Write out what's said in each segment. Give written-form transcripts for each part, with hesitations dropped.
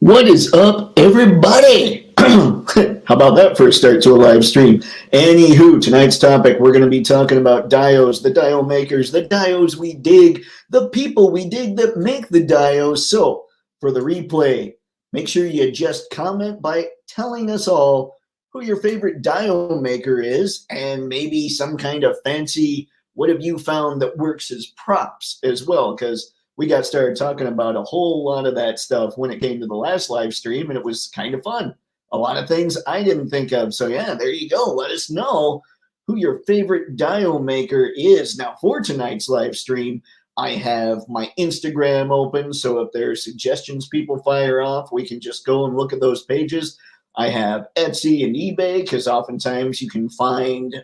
What is up, everybody? How about that for a start to a live stream? Anywho, tonight's topic, we're going to be talking about dios, the dio makers, the dios we dig, the people we dig that make the dios. So, for the replay, make sure you just comment by telling us all who your favorite dio maker is, and maybe some kind of fancy, what have you found that works as props as well, because we got started talking about a whole lot of that stuff when it came to the last live stream, and it was kind of fun. A lot of things I didn't think of. So yeah, there you go. Let us know who your favorite dio maker is. Now for tonight's live stream, I have my Instagram open. So if there are suggestions people fire off, we can just go and look at those pages. I have Etsy and eBay because oftentimes you can find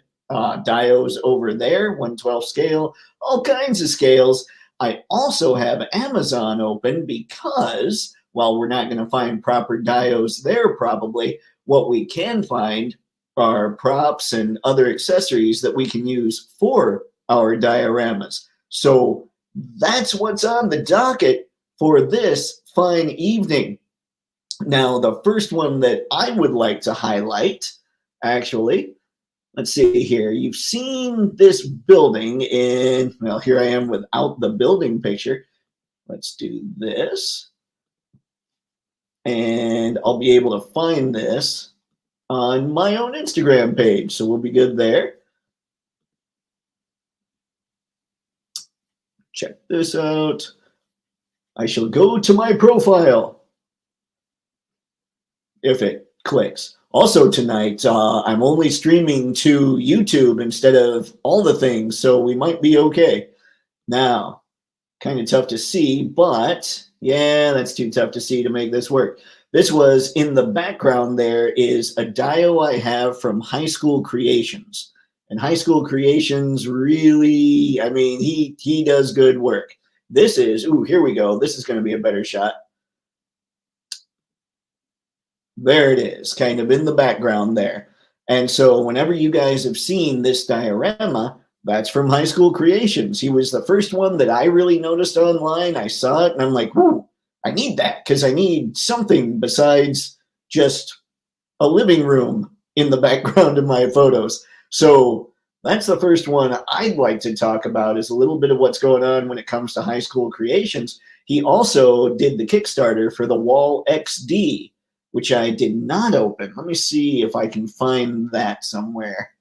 dios over there, 1/12 scale, all kinds of scales. I also have Amazon open because while we're not going to find proper dios there probably, what we can find are props and other accessories that we can use for our dioramas. So that's what's on the docket for this fine evening. Now, the first one that I would like to highlight, actually, let's see here. You've seen this building in, well, here I am without the building picture. Let's do this. And I'll be able to find this on my own Instagram page. So we'll be good there. Check this out. I shall go to my profile if it clicks. Also tonight, I'm only streaming to YouTube instead of all the things, so we might be okay. Now, kind of tough to see, but yeah, that's too tough to see to make this work. This was in the background. There is a dio I have from High School Creations. And High School Creations really, I mean, he does good work. This is, ooh, here we go. This is going to be a better shot. There it is, kind of in the background there. And so whenever you guys have seen this diorama, that's from High School Creations. He was the first one that I really noticed online. I saw it and I'm like, whoo, I need that because I need something besides just a living room in the background of my photos. So that's the first one I'd like to talk about, is a little bit of what's going on when it comes to High School Creations. He also did the Kickstarter for the Wall XD, which I did not open. Let me see if I can find that somewhere.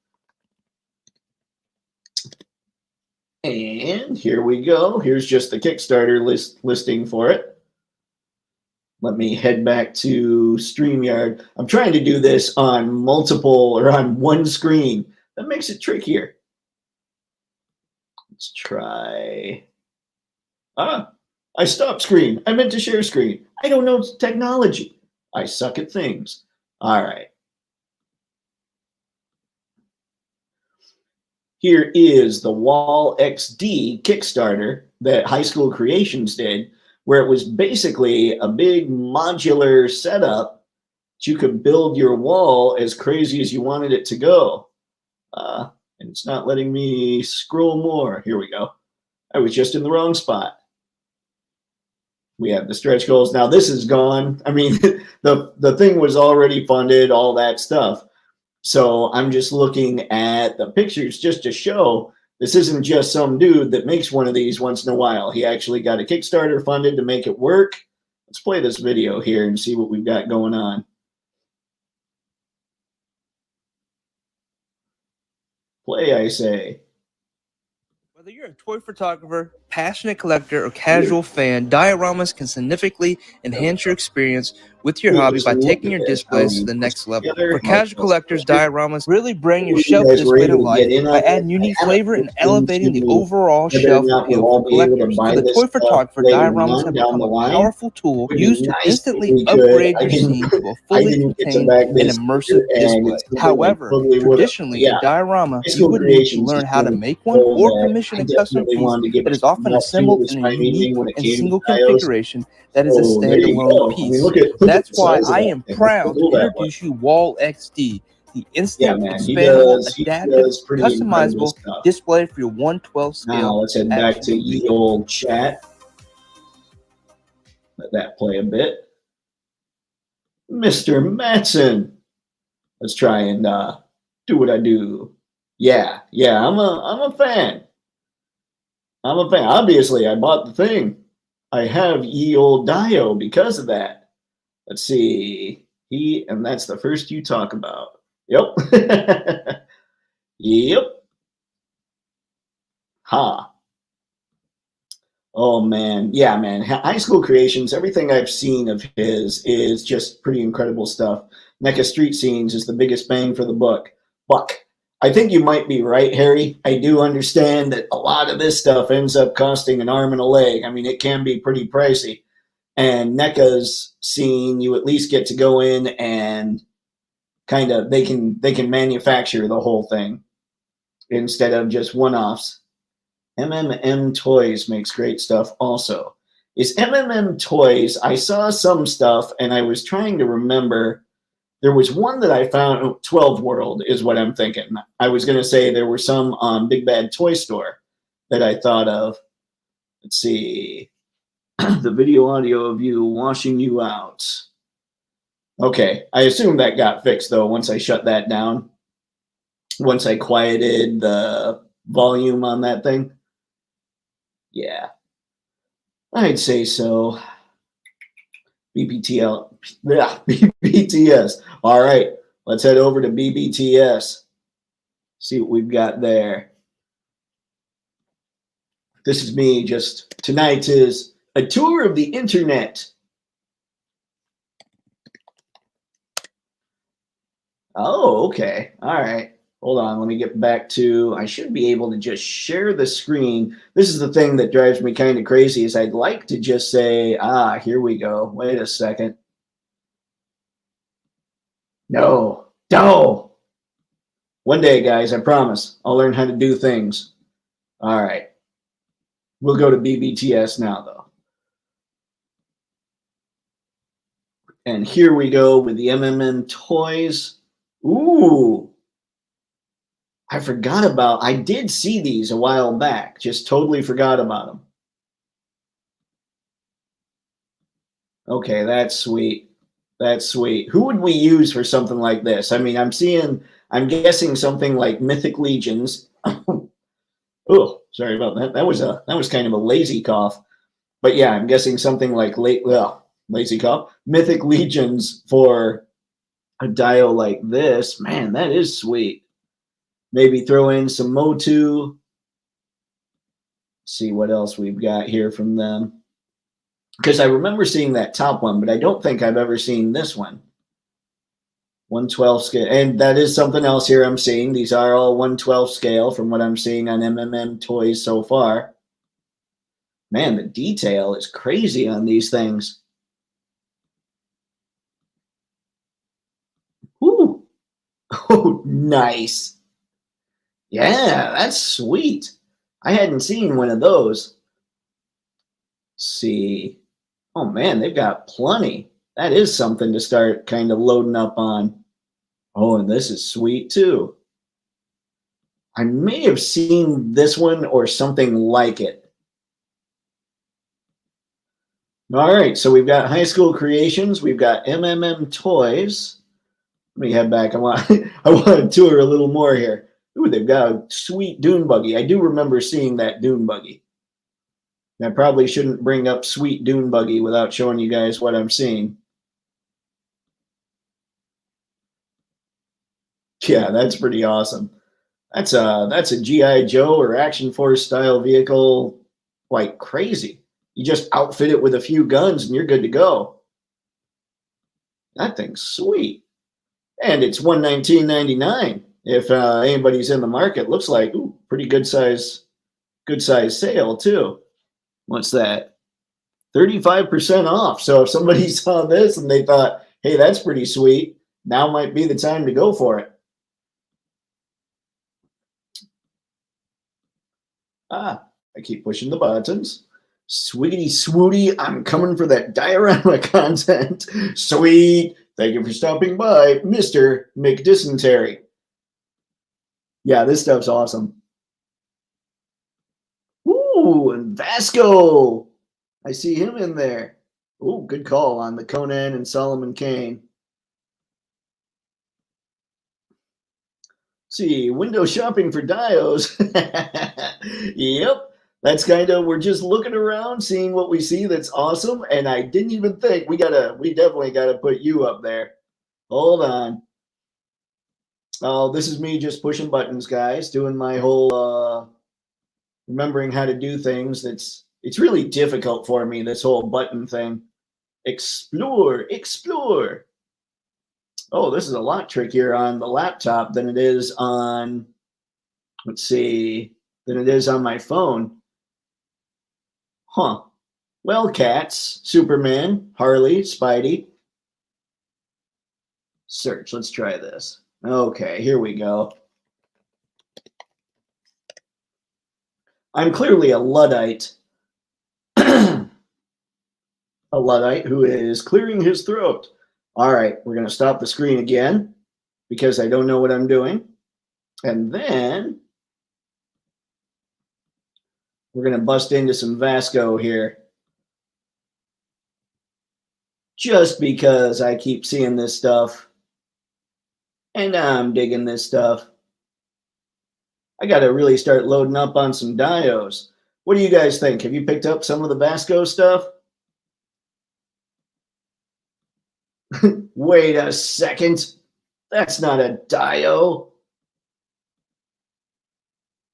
And here we go. Here's just the Kickstarter listing for it. Let me head back to StreamYard. I'm trying to do this on multiple or on one screen. That makes it trickier. Let's try. I stopped screen. I meant to share screen. I don't know technology. I suck at things. All right. Here is the Wall XD Kickstarter that High School Creations did, where it was basically a big modular setup that you could build your wall as crazy as you wanted it to go. And it's not letting me scroll more. Here we go. I was just in the wrong spot. We have the stretch goals. Now this is gone. I mean, the thing was already funded, all that stuff. So I'm just looking at the pictures just to show this isn't just some dude that makes one of these once in a while. He actually got a Kickstarter funded to make it work. Let's play this video here and see what we've got going on. Play, I say. Whether you're a toy photographer, passionate collector, or casual fan, dioramas can significantly enhance your experience with your hobby by taking your displays to the next level. For casual collectors, dioramas really bring your shelf display to life by adding unique flavor and elevating the overall shelf appeal for collectors. For the toy photographer, dioramas have become a powerful tool used to instantly upgrade your scene to a fully contained and immersive display. However, traditionally, a diorama, you would need to learn how to make one or commission a custom piece that is often assembled in a unique and single configuration that is a standalone piece. That's why I am proud to introduce you Wall XD, the instant, expandable, adaptive, customizable display for your 1/12 scale. Now let's head back to ye old chat. Let that play a bit. Mr. Matson. Let's try and do what I do. Yeah, I'm a fan. I'm a fan. Obviously, I bought the thing. I have ye old Dio because of that. Let's see. And that's the first you talk about. Yep. Yep. Ha. Oh man, yeah, man. High School Creations. Everything I've seen of his is just pretty incredible stuff. NECA Street Scenes is the biggest bang for the buck. I think you might be right, Harry. I do understand that a lot of this stuff ends up costing an arm and a leg. I mean, it can be pretty pricey. And NECA's scene, you at least get to go in and kind of they can manufacture the whole thing instead of just one-offs. Toys makes great stuff also. Is Toys? I saw some stuff and I was trying to remember. There was one that I found, 12 World is what I'm thinking. I was going to say there were some on Big Bad Toy Store that I thought of. Let's see. The video audio of you washing you out. Okay, I assume that got fixed though once I shut that down. Once I quieted the volume on that thing. Yeah, I'd say so. BBTS. All right, let's head over to BBTS. See what we've got there. This is me. Just tonight is a tour of the internet. Oh, okay. All right. Hold on. Let me get back to, I should be able to just share the screen. This is the thing that drives me kind of crazy is I'd like to just say, here we go. Wait a second. No. One day, guys, I promise. I'll learn how to do things. All right. We'll go to BBTS now, though. And here we go with the toys. Ooh. I forgot about, I did see these a while back. Just totally forgot about them. Okay, that's sweet. That's sweet. Who would we use for something like this? I mean, I'm guessing something like Mythic Legions. Oh, sorry about that. That was kind of a lazy cough. But yeah, I'm guessing something like lazy cough. Mythic Legions for a Dio like this. Man, that is sweet. Maybe throw in some Motu. See what else we've got here from them. Because I remember seeing that top one, but I don't think I've ever seen this one. 1/12 scale. And that is something else here I'm seeing. These are all 1/12 scale from what I'm seeing on toys so far. Man, the detail is crazy on these things. Ooh. Oh, nice. Yeah, that's sweet. I hadn't seen one of those. Let's see. Oh man, they've got plenty. That is something to start kind of loading up on. Oh, and this is sweet too. I may have seen this one or something like it. All right, so we've got High School Creations. We've got Toys. Let me head back. I want to tour a little more here. Ooh, they've got a sweet dune buggy. I do remember seeing that dune buggy. I probably shouldn't bring up sweet dune buggy without showing you guys what I'm seeing. Yeah, that's pretty awesome. That's a GI Joe or Action Force style vehicle, like crazy. You just outfit it with a few guns and you're good to go. That thing's sweet, and it's $119.99. If anybody's in the market, looks like pretty good size sale too. What's that? 35% off. So if somebody saw this and they thought, hey, that's pretty sweet, now might be the time to go for it. I keep pushing the buttons. Swiggity swooty, I'm coming for that diorama content. Sweet. Thank you for stopping by, Mr. McDysentery. Yeah, this stuff's awesome. Ooh, and Vasco. I see him in there. Ooh, good call on the Conan and Solomon Kane. see, window shopping for dios. Yep. That's kind of, we're just looking around, seeing what we see that's awesome. And I didn't even think we definitely gotta put you up there. Hold on. Oh, this is me just pushing buttons, guys, doing my whole remembering how to do things. It's really difficult for me, this whole button thing. Explore, explore. Oh, this is a lot trickier on the laptop than it is on, let's see, than it is on my phone. Huh. Well, cats, Superman, Harley, Spidey. Search. Let's try this. Okay, here we go. I'm clearly a Luddite. A Luddite who is clearing his throat. All right, we're going to stop the screen again because I don't know what I'm doing. And then we're going to bust into some Vasco here. Just because I keep seeing this stuff and I'm digging this stuff. I got to really start loading up on some dios. What do you guys think? Have you picked up some of the Vasco stuff? Wait a second. That's not a dio.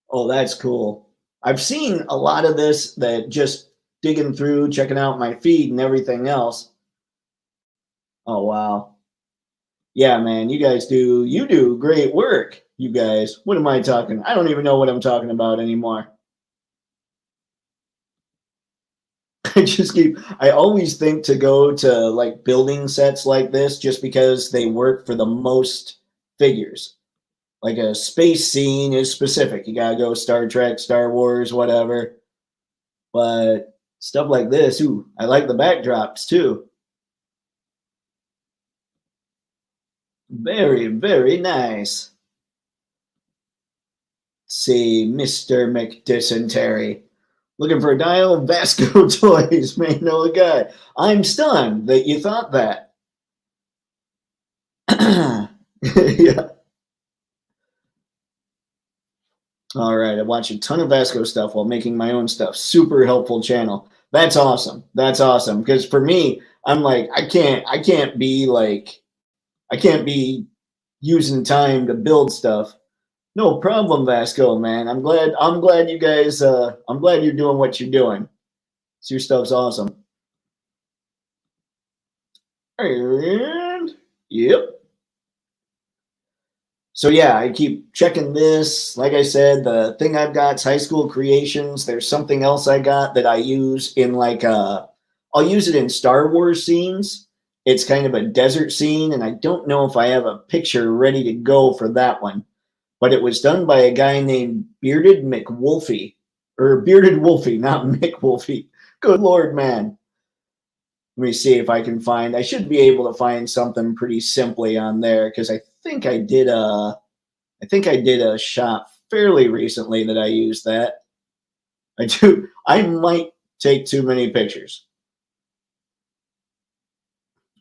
Oh, that's cool. I've seen a lot of this, that just digging through, checking out my feed and everything else. Oh, wow. Yeah, man, you do great work, you guys. What am I talking? I don't even know what I'm talking about anymore. I always think to go to like building sets like this just because they work for the most figures. Like a space scene is specific. You gotta go Star Trek, Star Wars, whatever. But stuff like this, ooh, I like the backdrops too. Very, very nice. See, Mr. McDysentery. Looking for a dial? Vasco Toys may know a guy. I'm stunned that you thought that. Yeah. All right. I watch a ton of Vasco stuff while making my own stuff. Super helpful channel. That's awesome. That's awesome. Because for me, I'm like, I can't be using time to build stuff. No problem, Vasco, man. I'm glad you guys I'm glad you're doing what you're doing. So your stuff's awesome. And yep. So yeah, I keep checking this. Like I said, the thing I've got is High School Creations. There's something else I got that I use in like I'll use it in Star Wars scenes. It's kind of a desert scene, and I don't know if I have a picture ready to go for that one. But it was done by a guy named Bearded McWolfie. Or Bearded Wolfie, not McWolfie. Good Lord, man. Let me see if I can find. I should be able to find something pretty simply on there because I think I did a shot fairly recently that I used that. I do. I might take too many pictures,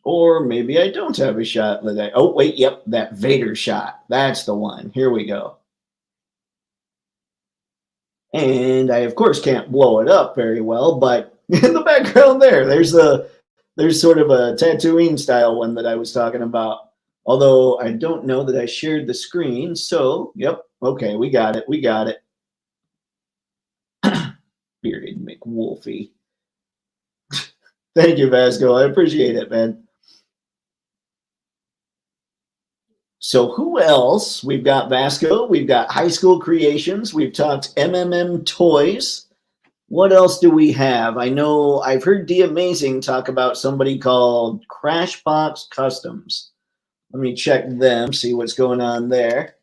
or maybe I don't have a shot that I. Oh wait, yep, that Vader shot. That's the one. Here we go. And I of course can't blow it up very well, but in the background there's sort of a Tatooine style one that I was talking about. Although I don't know that I shared the screen. So, yep. Okay, we got it. We got it. Bearded McWolfie. Thank you, Vasco. I appreciate it, man. So who else? We've got Vasco. We've got High School Creations. We've talked MMM Toys. What else do we have? I know I've heard D Amazing talk about somebody called Crashbox Customs. Let me check them, see what's going on there.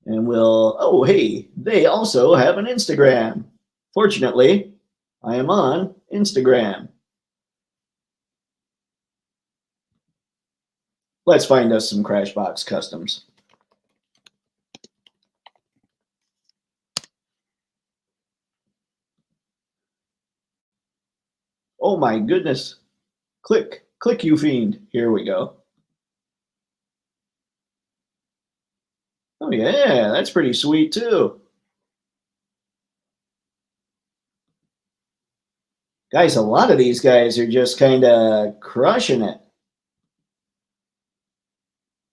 And oh, hey, they also have an Instagram. Fortunately, I am on Instagram. Let's find us some Crashbox Customs. Oh my goodness. Click, you fiend. Here we go. Oh, yeah, that's pretty sweet, too. Guys, a lot of these guys are just kind of crushing it.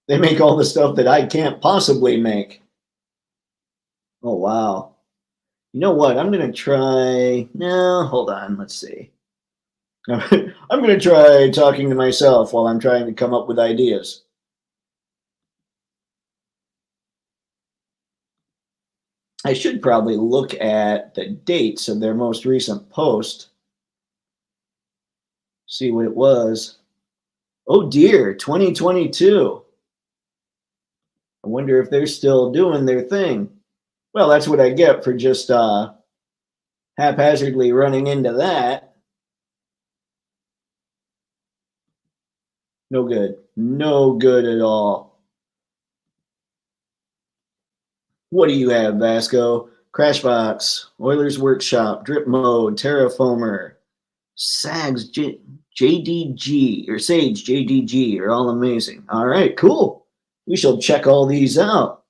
They make all the stuff that I can't possibly make. Oh, wow. You know what? I'm going to try. No, hold on. Let's see. I'm going to try talking to myself while I'm trying to come up with ideas. I should probably look at the dates of their most recent post. See what it was. Oh dear, 2022. I wonder if they're still doing their thing. Well, that's what I get for just haphazardly running into that. No good. No good at all. What do you have, Vasco? Crashbox, Oilers Workshop, Drip Mode, Terraformer, SAGS JDG, or Sage JDG are all amazing. All right, cool. We shall check all these out.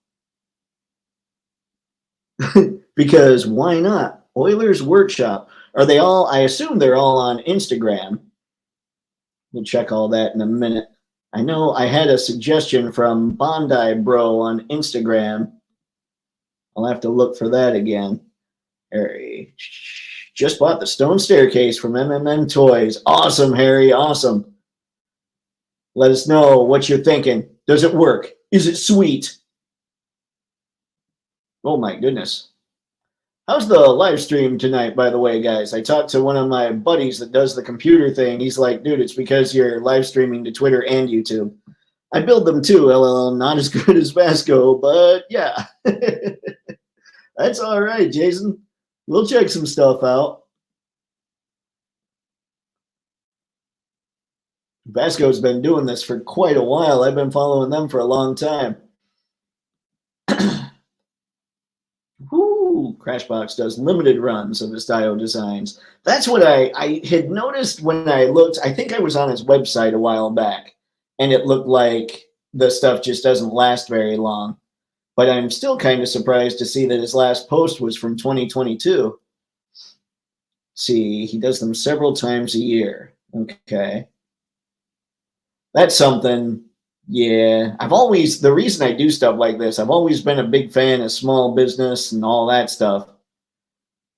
Because why not? Oilers Workshop. Are they all? I assume they're all on Instagram. We'll check all that in a minute. I know I had a suggestion from Bondi Bro on Instagram. I'll have to look for that again. Harry just bought the stone staircase from MMN Toys. Awesome, Harry. Awesome. Let us know what you're thinking. Does it work? Is it sweet? Oh my goodness. How's the live stream tonight, by the way, guys? I talked to one of my buddies that does the computer thing. He's like, dude, it's because you're live streaming to Twitter and YouTube. I build them too, LLM. Not as good as Vasco, but yeah. That's all right, Jason. We'll check some stuff out. Vasco's been doing this for quite a while. I've been following them for a long time. Woo, Crashbox does limited runs of his Dio designs. That's what I had noticed when I looked. I think I was on his website a while back, and it looked like the stuff just doesn't last very long. But I'm still kind of surprised to see that his last post was from 2022. See, he does them several times a year. Okay. That's something. Yeah. The reason I do stuff like this, I've always been a big fan of small business and all that stuff.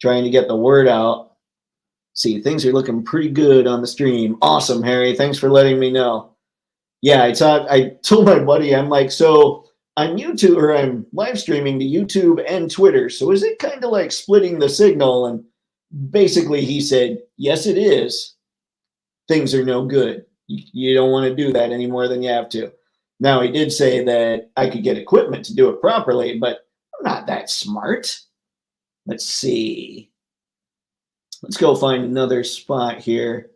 Trying to get the word out. See, things are looking pretty good on the stream. Awesome, Harry. Thanks for letting me know. Yeah, I told my buddy, I'm like, so I'm YouTube, or I'm live streaming to YouTube and Twitter. So is it kind of like splitting the signal? And basically he said, yes, it is. Things are no good. You don't want to do that any more than you have to. Now, he did say that I could get equipment to do it properly, but I'm not that smart. Let's see. Let's go find another spot here.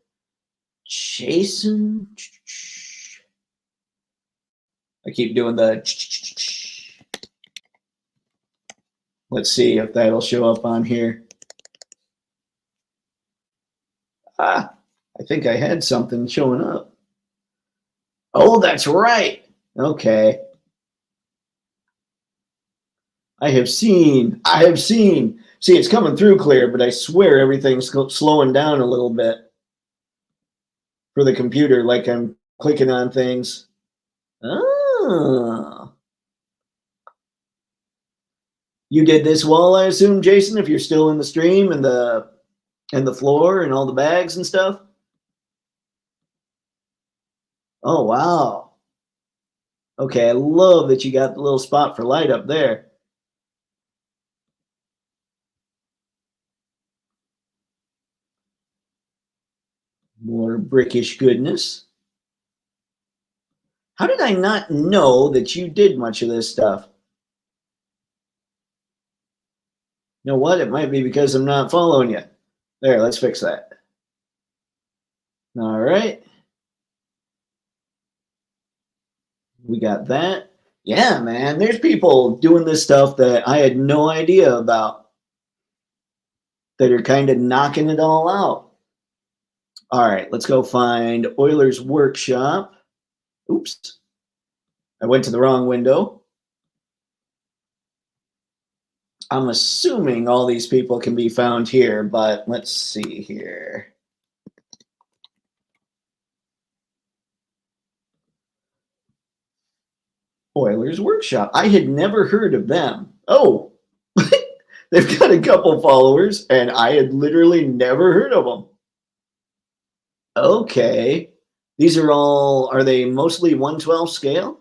Jason. I keep doing the. Let's see if that'll show up on here. I think I had something showing up. Oh, that's right. Okay. I have seen. See, it's coming through clear, but I swear everything's slowing down a little bit for the computer, like I'm clicking on things. Oh. You did this wall, I assume, Jason, if you're still in the stream and the floor and all the bags and stuff? Oh, wow. Okay, I love that you got the little spot for light up there. More brickish goodness. How did I not know that you did much of this stuff? You know what? It might be because I'm not following you. There, let's fix that. All right. We got that. Yeah, man, there's people doing this stuff that I had no idea about that are kind of knocking it all out. All right, let's go find Oilers Workshop. Oops. I went to the wrong window. I'm assuming all these people can be found here, but let's see here. Oilers Workshop. I had never heard of them. Oh, they've got a couple followers, and I had literally never heard of them. Okay. These are they mostly 1/12 scale?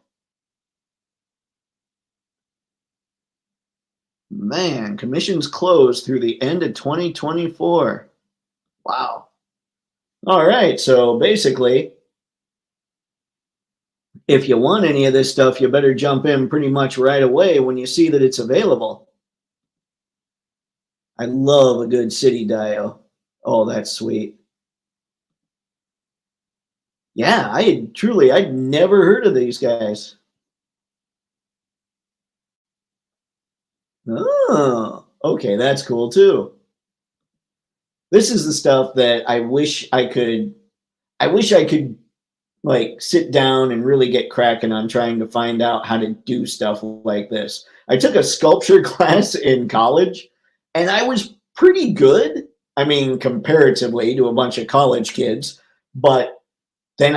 Man, commissions closed through the end of 2024. Wow. All right. So basically, if you want any of this stuff, you better jump in pretty much right away when you see that it's available. I love a good city dio. Oh, that's sweet. Yeah, I'd never heard of these guys. Oh, okay, that's cool too. This is the stuff that I wish I could like sit down and really get cracking on trying to find out how to do stuff like this. I took a sculpture class in college and I was pretty good. I mean, comparatively to a bunch of college kids, but then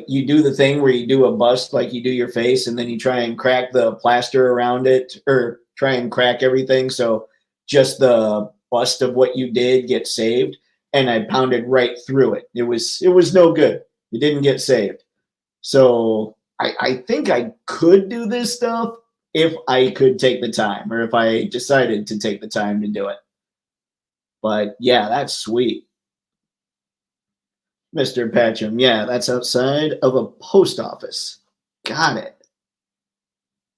you do the thing where you do a bust like you do your face and then you try and crack the plaster around it or try and crack everything so just the bust of what you did gets saved, and I pounded right through it. It was no good. It didn't get saved. So I think I could do this stuff if I could take the time or if I decided to take the time to do it. But yeah, that's sweet. Mr. Patcham. Yeah, that's outside of a post office. Got it.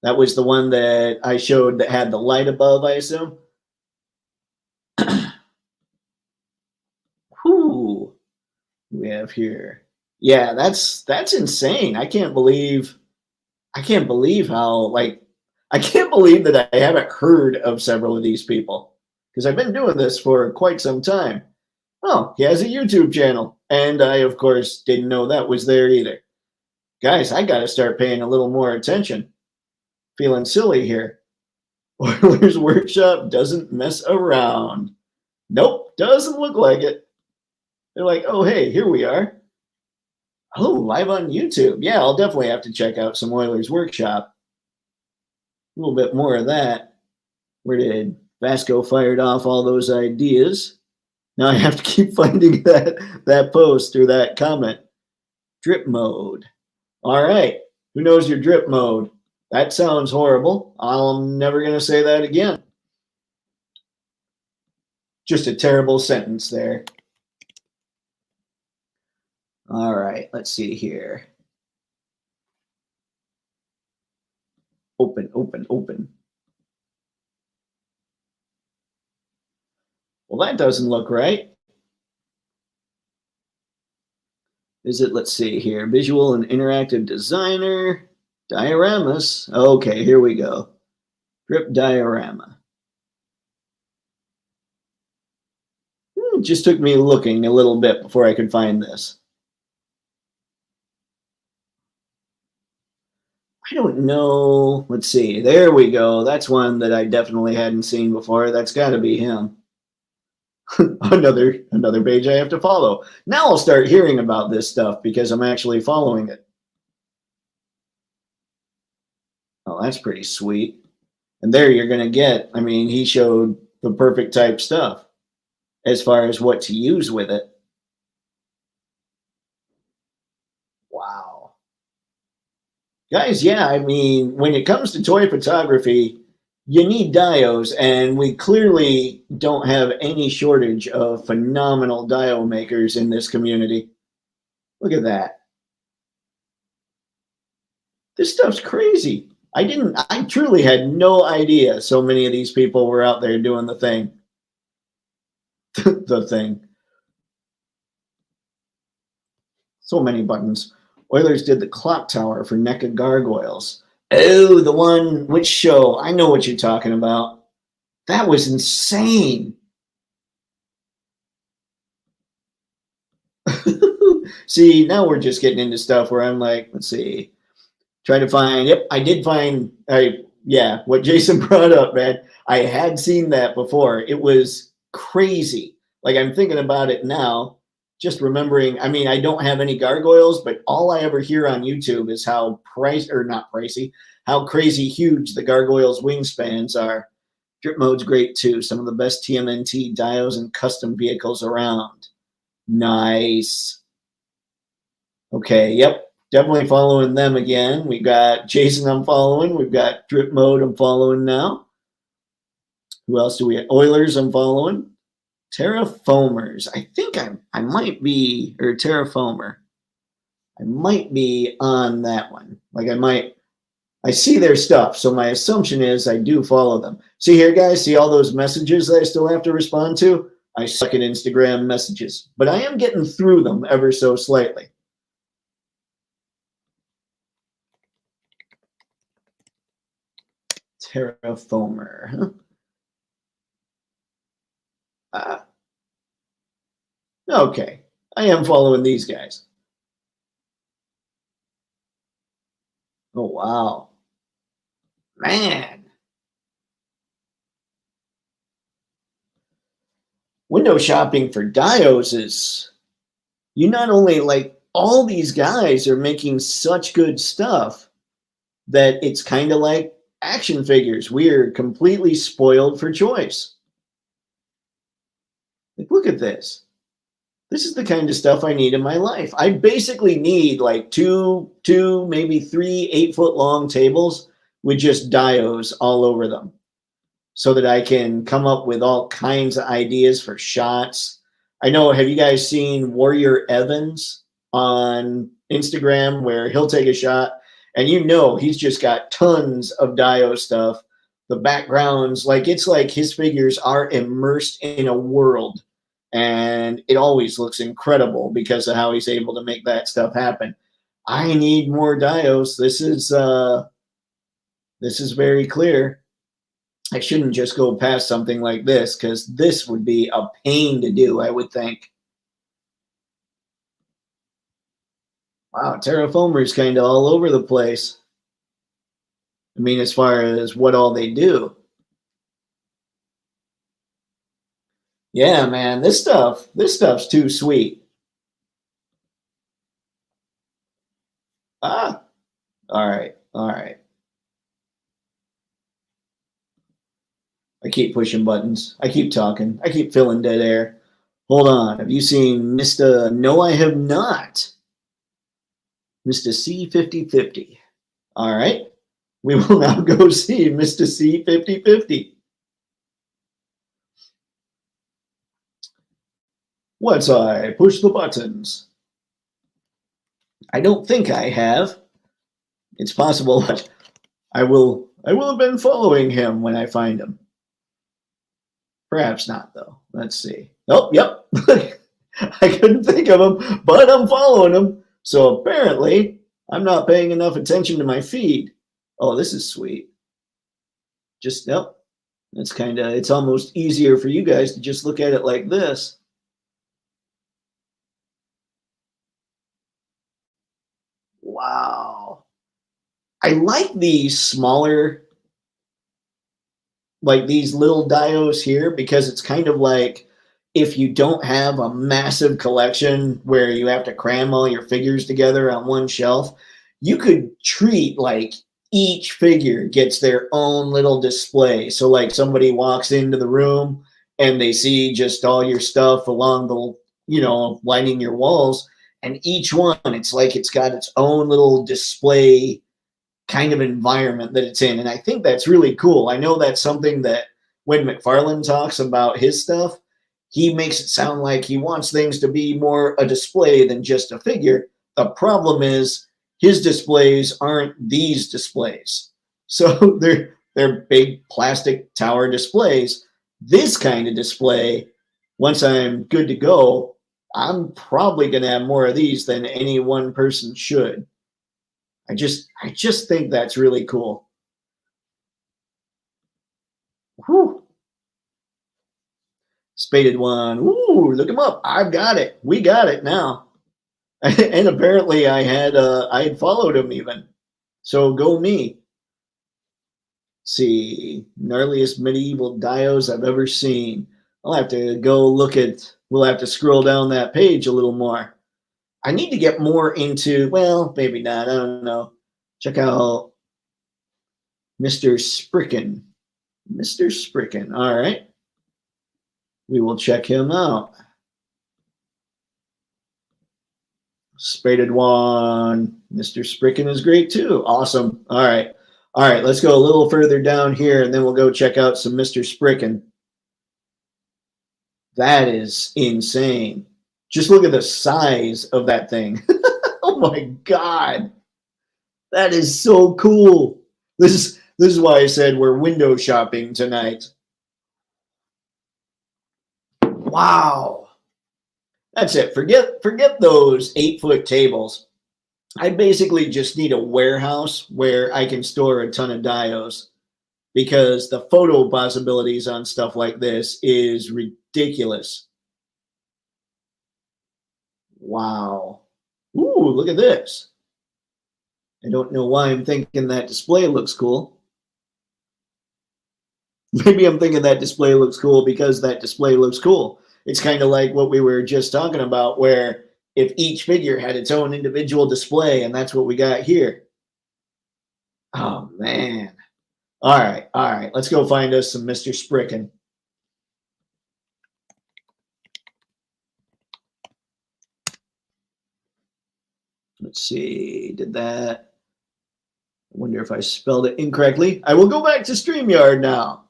That was the one that I showed that had the light above, I assume. Whoo. We have here. Yeah, that's insane. I can't believe how I can't believe that I haven't heard of several of these people because I've been doing this for quite some time. Oh, he has a YouTube channel. And I, of course, didn't know that was there either. Guys, I got to start paying a little more attention. Feeling silly here. Oilers Workshop doesn't mess around. Nope, doesn't look like it. They're like, oh, hey, here we are. Oh, live on YouTube. Yeah, I'll definitely have to check out some Oilers Workshop. A little bit more of that. Where did Vasco fired off all those ideas? Now I have to keep finding that post or that comment. Drip mode. All right. Who knows your drip mode? That sounds horrible. I'm never going to say that again. Just a terrible sentence there. All right. Let's see here. Open, open, open. Well, that doesn't look right. Is it, let's see here, visual and interactive designer, dioramas. Okay, here we go. Drip diorama. It just took me looking a little bit before I could find this. I don't know. Let's see. There we go. That's one that I definitely hadn't seen before. That's got to be him. another page I have to follow. Now I'll start hearing about this stuff because I'm actually following it. Oh, that's pretty sweet. And there you're going to get, I mean, he showed the perfect type stuff as far as what to use with it. Wow. Guys, yeah, I mean, when it comes to toy photography, you need dios, and we clearly don't have any shortage of phenomenal dio makers in this community. Look at that. This stuff's crazy. I truly had no idea so many of these people were out there doing the thing. The thing. So many buttons. Oilers did the clock tower for NECA gargoyles. Oh, the one, which show? I know what you're talking about. That was insane. See, now we're just getting into stuff where I'm like, let's see. Try to find, yep, I did find, Yeah, what Jason brought up, man. I had seen that before. It was crazy. Like I'm thinking about it now, just remembering. I mean, I don't have any gargoyles, but all I ever hear on YouTube is how how crazy huge the gargoyles' wingspans are. Drip mode's great too. Some of the best TMNT dios and custom vehicles around. Nice. Okay, yep. Definitely following them again. We got Jason I'm following. We've got Drip Mode I'm following now. Who else do we have? Oilers I'm following. Terraformers. I think I might be, or Terraformer. I might be on that one. Like I see their stuff. So my assumption is I do follow them. See here, guys, see all those messages that I still have to respond to? I suck at Instagram messages, but I am getting through them ever so slightly. Terraformer. Okay, I am following these guys. Oh, wow. Man. Window shopping for dios is, you not only like all these guys are making such good stuff that it's kind of like action figures. We're completely spoiled for choice. Like, look at this. This is the kind of stuff I need in my life. I basically need like two, maybe 3 8-foot long tables with just dios all over them so that I can come up with all kinds of ideas for shots. I know, have you guys seen Warrior Evans on Instagram where he'll take a shot and you know he's just got tons of dio stuff. The backgrounds, like it's like his figures are immersed in a world. And it always looks incredible because of how he's able to make that stuff happen. I need more dios. This is very clear. I shouldn't just go past something like this because this would be a pain to do, I would think. Wow, Terraformer's kind of all over the place. I mean, as far as what all they do. Yeah, man, this stuff's too sweet. Ah, all right. I keep pushing buttons. I keep talking. I keep filling dead air. Hold on. Have you seen Mr. No, I have not. Mr. C5050. All right. We will now go see Mr. C5050. Once I push the buttons. I don't think I have. It's possible that I will have been following him when I find him. Perhaps not, though. Let's see. Oh, yep. I couldn't think of him, but I'm following him. So apparently, I'm not paying enough attention to my feed. Oh, this is sweet. Just, yep. That's kind of, it's almost easier for you guys to just look at it like this. Wow. I like these smaller, like these little dios here, because it's kind of like if you don't have a massive collection where you have to cram all your figures together on one shelf, you could treat like each figure gets their own little display. So like somebody walks into the room and they see just all your stuff along the, lining your walls, and each one, it's like it's got its own little display kind of environment that it's in. And I think that's really cool. I know that's something that when McFarlane talks about his stuff, he makes it sound like he wants things to be more a display than just a figure. The problem is his displays aren't these displays. So they're big plastic tower displays. This kind of display, once I'm good to go, I'm probably going to have more of these than any one person should. I just think that's really cool. Whew. Spaded one. Ooh, look him up. I've got it. We got it now. And apparently I had followed him even. So go me. see, gnarliest medieval dios I've ever seen. I'll have to go look at, we'll have to scroll down that page a little more. I need to get more into, well, maybe not, I don't know. Check out Mr. Spricken. Mr. Spricken, all right. We will check him out. Spaded one. Mr. Spricken is great too. Awesome. All right. All right, let's go a little further down here and then we'll go check out some Mr. Spricken. That is insane. Just look at the size of that thing. Oh my God. That is so cool. This is why I said we're window shopping tonight. Wow. That's it. Forget those 8-foot tables. I basically just need a warehouse where I can store a ton of diodes, because the photo possibilities on stuff like this is ridiculous. Wow. Ooh, look at this. I don't know why I'm thinking that display looks cool. Maybe I'm thinking that display looks cool because that display looks cool. It's kind of like what we were just talking about, where if each figure had its own individual display, and that's what we got here. Oh, man. All right. Let's go find us some Mr. Spricken. Let's see. Did that? I wonder if I spelled it incorrectly. I will go back to StreamYard now.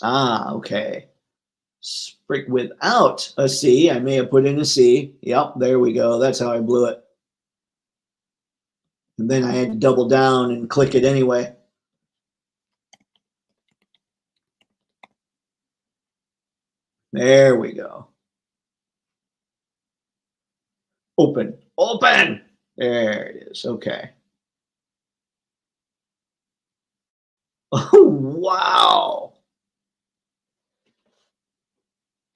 Ah, okay. Sprick without a C. I may have put in a C. Yep, there we go. That's how I blew it. And then I had to double down and click it anyway. There we go. Open. Open! There it is. Okay. Oh, wow.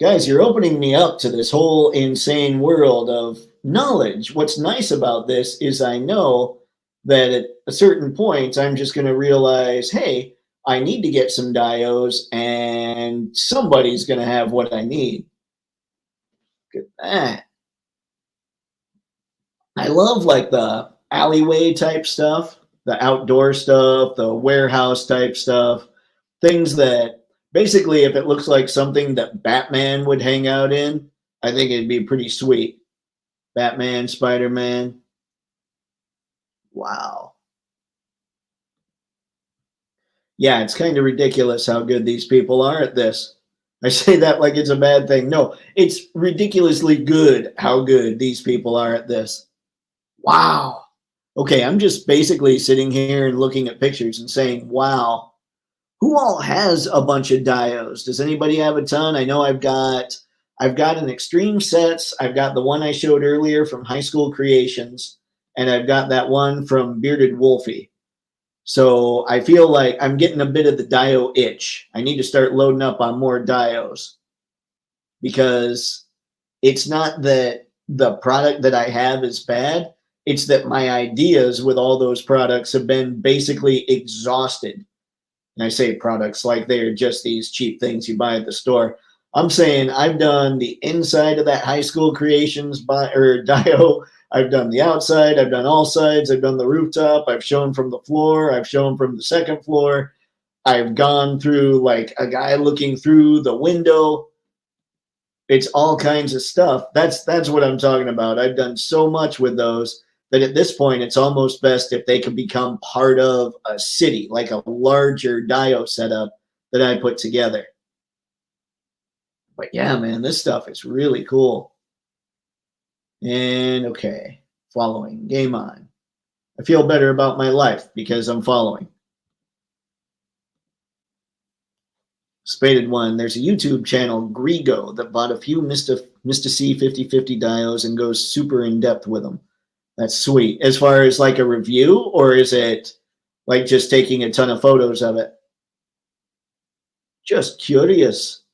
Guys, you're opening me up to this whole insane world of knowledge. What's nice about this is I know that at a certain point, I'm just going to realize, hey, I need to get some diodes and somebody's going to have what I need. Look at that. I love like the alleyway type stuff, the outdoor stuff, the warehouse type stuff, things that basically, if it looks like something that Batman would hang out in, I think it'd be pretty sweet. Batman, Spider-Man. Wow. Yeah, it's kind of ridiculous how good these people are at this. I say that like it's a bad thing. No, it's ridiculously good how good these people are at this. Wow. Okay, I'm just basically sitting here and looking at pictures and saying, wow. Who all has a bunch of diodes? Does anybody have a ton? I know I've got an Extreme Sets. I've got the one I showed earlier from High School Creations, and I've got that one from Bearded Wolfie. So I feel like I'm getting a bit of the dio itch. I need to start loading up on more dios, because it's not that the product that I have is bad. It's that my ideas with all those products have been basically exhausted. And I say products like they're just these cheap things you buy at the store. I'm saying I've done the inside of that High School Creations dio. I've done the outside. I've done all sides. I've done the rooftop. I've shown from the floor. I've shown from the second floor. I've gone through like a guy looking through the window. It's all kinds of stuff. That's what I'm talking about. I've done so much with those that at this point, it's almost best if they can become part of a city, like a larger dio setup that I put together. But yeah, man, this stuff is really cool. And okay, following, game on. I feel better about my life because I'm following. Spaded one, there's a YouTube channel, Grigo, that bought a few Mista C 5050 diodes and goes super in depth with them. That's sweet. As far as like a review, or is it like just taking a ton of photos of it? Just curious.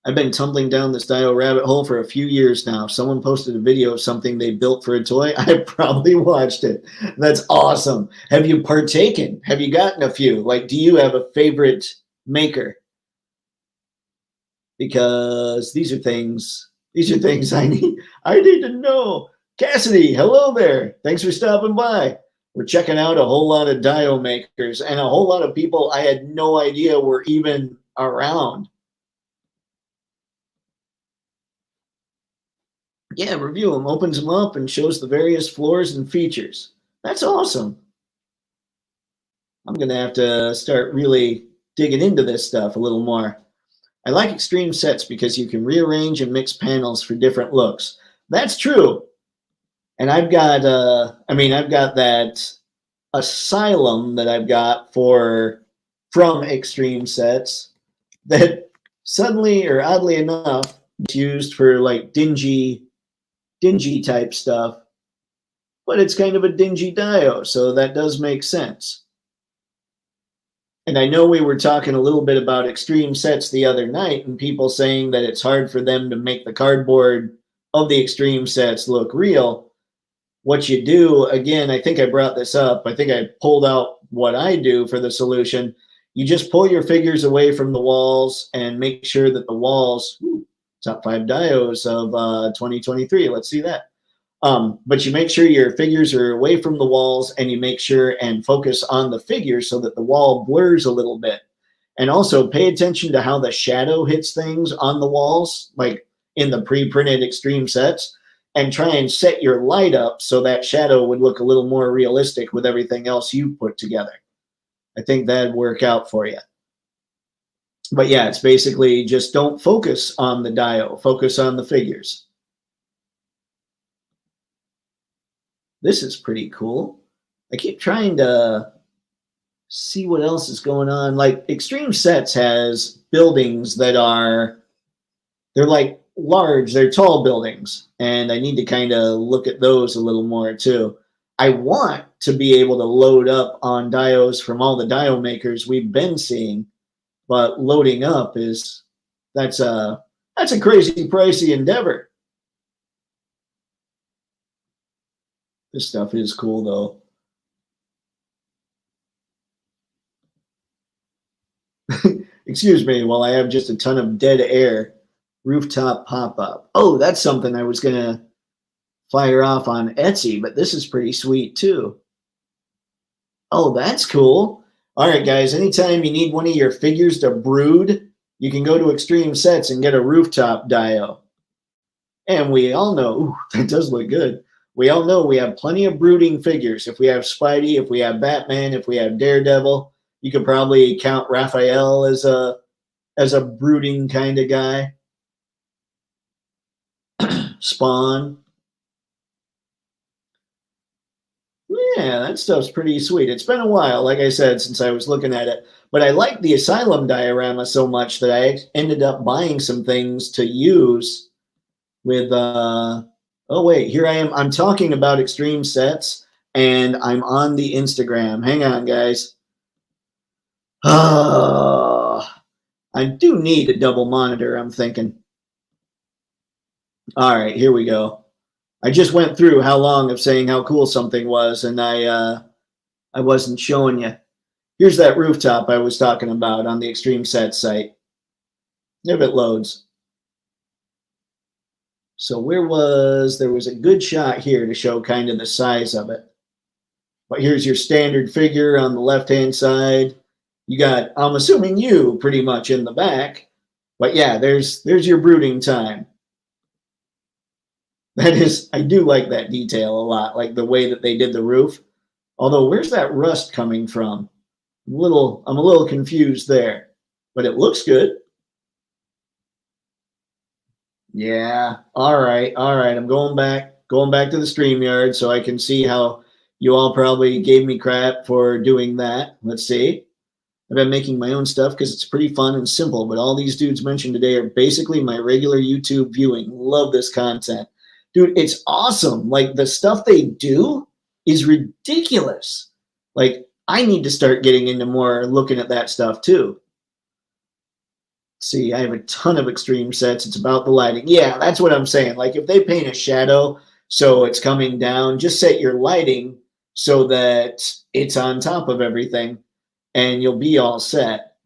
I've been tumbling down this dio rabbit hole for a few years now. If someone posted a video of something they built for a toy, I probably watched it. That's awesome. Have you partaken? Have you gotten a few? Like, do you have a favorite maker? Because these are things I need to know. Cassidy, hello there. Thanks for stopping by. We're checking out a whole lot of dio makers and a whole lot of people I had no idea were even around. Yeah, review them, opens them up, and shows the various floors and features. That's awesome. I'm going to have to start really digging into this stuff a little more. I like extreme sets because you can rearrange and mix panels for different looks. That's true. And I've got that Asylum that I've got from Extreme Sets that suddenly or oddly enough it's used for like dingy type stuff, but it's kind of a dingy dio, so that does make sense. And I know we were talking a little bit about Extreme Sets the other night and people saying that it's hard for them to make the cardboard of the Extreme Sets look real. What you do, again, I think I brought this up. I think I pulled out what I do for the solution. You just pull your figures away from the walls and make sure that the walls, top 5 dios of 2023. Let's see that. But you make sure your figures are away from the walls and you make sure and focus on the figure so that the wall blurs a little bit. And also pay attention to how the shadow hits things on the walls, like in the pre-printed Extreme Sets, and try and set your light up so that shadow would look a little more realistic with everything else you put together. I think that'd work out for you. But yeah, it's basically just don't focus on the dio, focus on the figures. This is pretty cool. I keep trying to see what else is going on. Like Extreme Sets has buildings that they're like large, they're tall buildings, and I need to kind of look at those a little more too. I want to be able to load up on dios from all the dio makers we've been seeing, but loading up that's a crazy pricey endeavor. This stuff is cool though. Excuse me while I have just a ton of dead air. Rooftop pop-up. Oh, that's something I was gonna fire off on Etsy, but this is pretty sweet too. Oh, that's cool. All right, guys, anytime you need one of your figures to brood, you can go to Extreme Sets and get a rooftop dio. And we all know, ooh, that does look good. We all know we have plenty of brooding figures. If we have Spidey, if we have Batman, if we have Daredevil, you could probably count Raphael as a brooding kind of guy. Spawn. Yeah, that stuff's pretty sweet. It's been a while, like I said, since I was looking at it. But I like the Asylum diorama so much that I ended up buying some things to use with, oh wait, here I am. I'm talking about Extreme Sets, and I'm on the Instagram. Hang on, guys. I do need a double monitor, I'm thinking. All right, here we go. I just went through how long of saying how cool something was, and I wasn't showing you. Here's that rooftop I was talking about on the Extreme Set site. If it loads. So there was a good shot here to show kind of the size of it. But here's your standard figure on the left-hand side. You got, I'm assuming you pretty much in the back. But yeah, there's your brooding time. That is, I do like that detail a lot, like the way that they did the roof. Although, where's that rust coming from? I'm a little confused there, but it looks good. Yeah. All right. I'm going back to the StreamYard so I can see how you all probably gave me crap for doing that. Let's see. I've been making my own stuff because it's pretty fun and simple, but all these dudes mentioned today are basically my regular YouTube viewing. Love this content. Dude, it's awesome. Like, the stuff they do is ridiculous. Like, I need to start getting into more looking at that stuff too. See, I have a ton of extreme sets. It's about the lighting. Yeah, that's what I'm saying. Like if they paint a shadow so it's coming down, just set your lighting so that it's on top of everything and you'll be all set.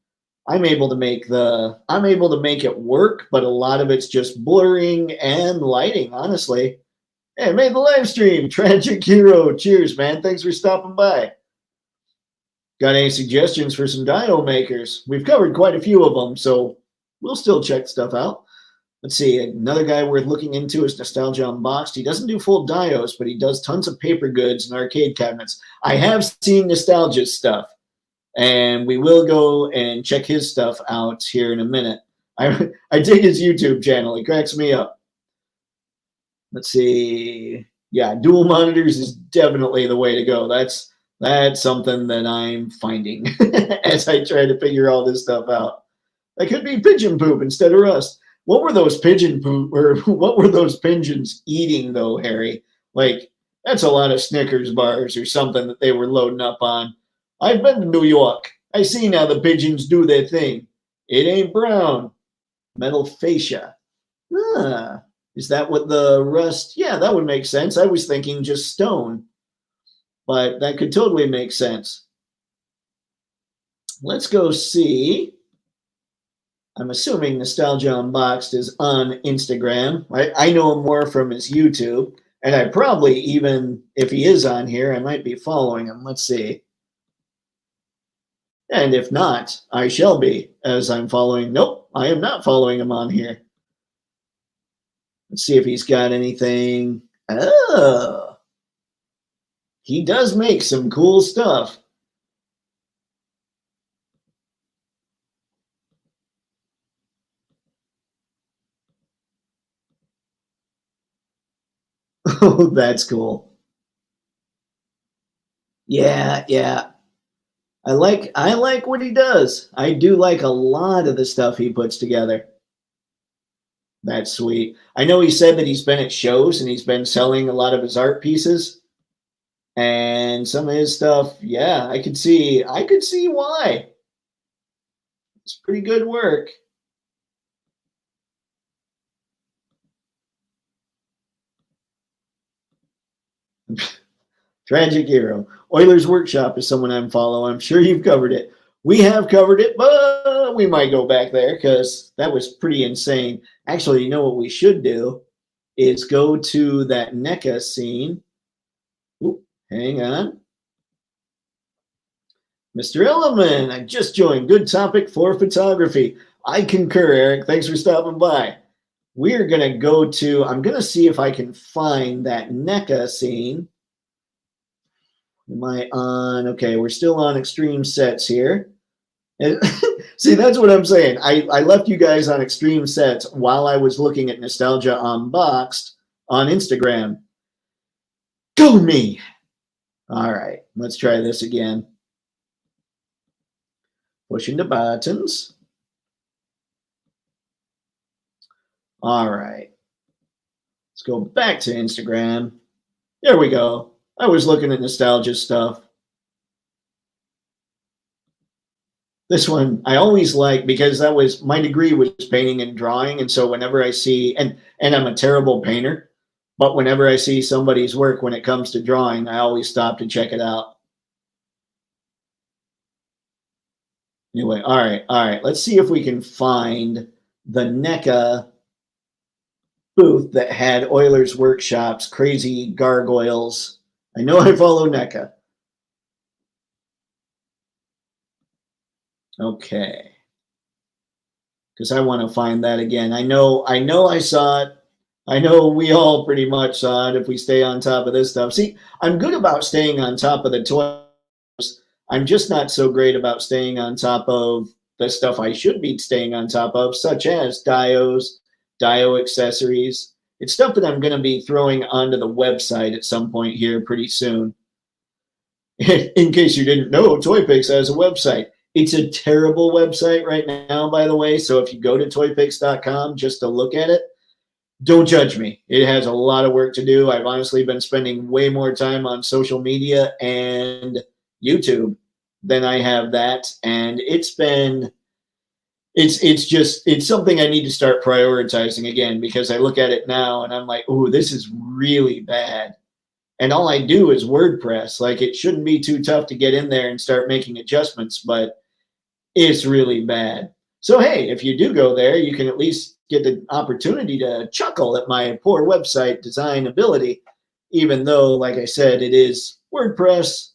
I'm able to make it work, but a lot of it's just blurring and lighting, honestly. Hey, I made the live stream. Tragic Hero. Cheers, man. Thanks for stopping by. Got any suggestions for some dio makers? We've covered quite a few of them, so we'll still check stuff out. Let's see. Another guy worth looking into is Nostalgia Unboxed. He doesn't do full dios, but he does tons of paper goods and arcade cabinets. I have seen Nostalgia's stuff, and we will go and check his stuff out here in a minute. I dig his YouTube channel. He cracks me up. Let's see. Yeah, dual monitors is definitely the way to go. That's something that I'm finding as I try to figure all this stuff out. That could be pigeon poop instead of rust. What were those pigeon poop, or what were those pigeons eating though, Harry? Like, that's a lot of Snickers bars or something that they were loading up on. I've been to New York. I seen how the pigeons do their thing. It ain't brown. Metal fascia. Ah, is that what the rust? Yeah, that would make sense. I was thinking just stone, but that could totally make sense. Let's go see. I'm assuming Nostalgia Unboxed is on Instagram. I know him more from his YouTube, and I probably, even if he is on here, I might be following him. Let's see. And if not, I shall be, as I'm following. Nope, I am not following him on here. Let's see if he's got anything. Oh, he does make some cool stuff. Oh, that's cool. Yeah, yeah. I like what he does. I do like a lot of the stuff he puts together. That's sweet. I know he said that he's been at shows and he's been selling a lot of his art pieces and some of his stuff. Yeah, I could see why. It's pretty good work. Tragic Hero. Oilers Workshop is someone I'm following. I'm sure you've covered it. We have covered it, but we might go back there because that was pretty insane. Actually, you know what we should do is go to that NECA scene. Oop, hang on. Mr. Elliman, I just joined. Good topic for photography. I concur, Eric. Thanks for stopping by. We're going to go to, I'm going to see if I can find that NECA scene. Am I on? Okay, we're still on extreme sets here. And see, that's what I'm saying. I left you guys on extreme sets while I was looking at Nostalgia Unboxed on Instagram. Go me! All right, let's try this again. Pushing the buttons. All right. Let's go back to Instagram. There we go. I was looking at nostalgia stuff. This one I always like because that was my degree was painting and drawing, and so whenever I see and I'm a terrible painter, but whenever I see somebody's work when it comes to drawing, I always stop to check it out. Anyway, all right. Let's see if we can find the NECA booth that had Oilers Workshop's crazy gargoyles. I know I follow NECA. Okay. Because I want to find that again. I know I saw it. I know we all pretty much saw it if we stay on top of this stuff. See, I'm good about staying on top of the toys. I'm just not so great about staying on top of the stuff I should be staying on top of, such as dios, dio accessories. It's stuff that I'm going to be throwing onto the website at some point here pretty soon. In case you didn't know, Toypixx has a website. It's a terrible website right now, by the way. So if you go to toypixx.com just to look at it, don't judge me. It has a lot of work to do. I've honestly been spending way more time on social media and YouTube than I have that. And it's been it's something I need to start prioritizing again, because I look at it now and I'm like, oh, this is really bad. And all I do is WordPress. Like, it shouldn't be too tough to get in there and start making adjustments, but it's really bad. So, hey, if you do go there, you can at least get the opportunity to chuckle at my poor website design ability, even though, like I said, it is WordPress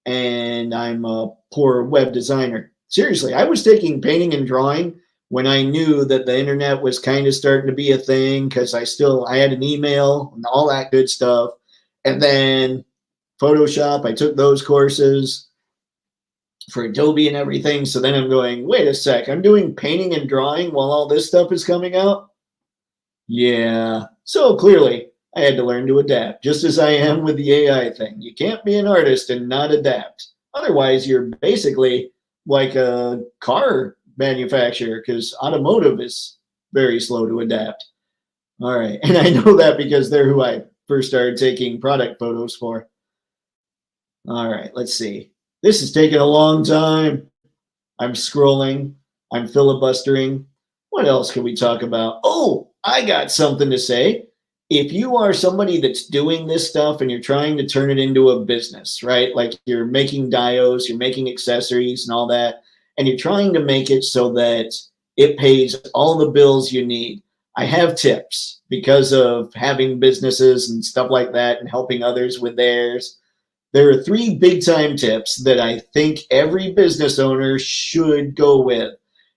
and I'm a poor web designer. Seriously, I was taking painting and drawing when I knew that the internet was kind of starting to be a thing, because I had an email and all that good stuff. And then Photoshop, I took those courses for Adobe and everything. So then I'm going, wait a sec, I'm doing painting and drawing while all this stuff is coming out? Yeah. So clearly, I had to learn to adapt, just as I am with the AI thing. You can't be an artist and not adapt. Otherwise, you're basically like a car manufacturer, because automotive is very slow to adapt. All right. And I know that because they're who I first started taking product photos for. All right. Let's see. This is taking a long time. I'm scrolling. I'm filibustering. What else can we talk about? Oh, I got something to say. If you are somebody that's doing this stuff and you're trying to turn it into a business, right? Like, you're making dios, you're making accessories and all that, and you're trying to make it so that it pays all the bills you need, I have tips because of having businesses and stuff like that and helping others with theirs. There are 3 big time tips that I think every business owner should go with.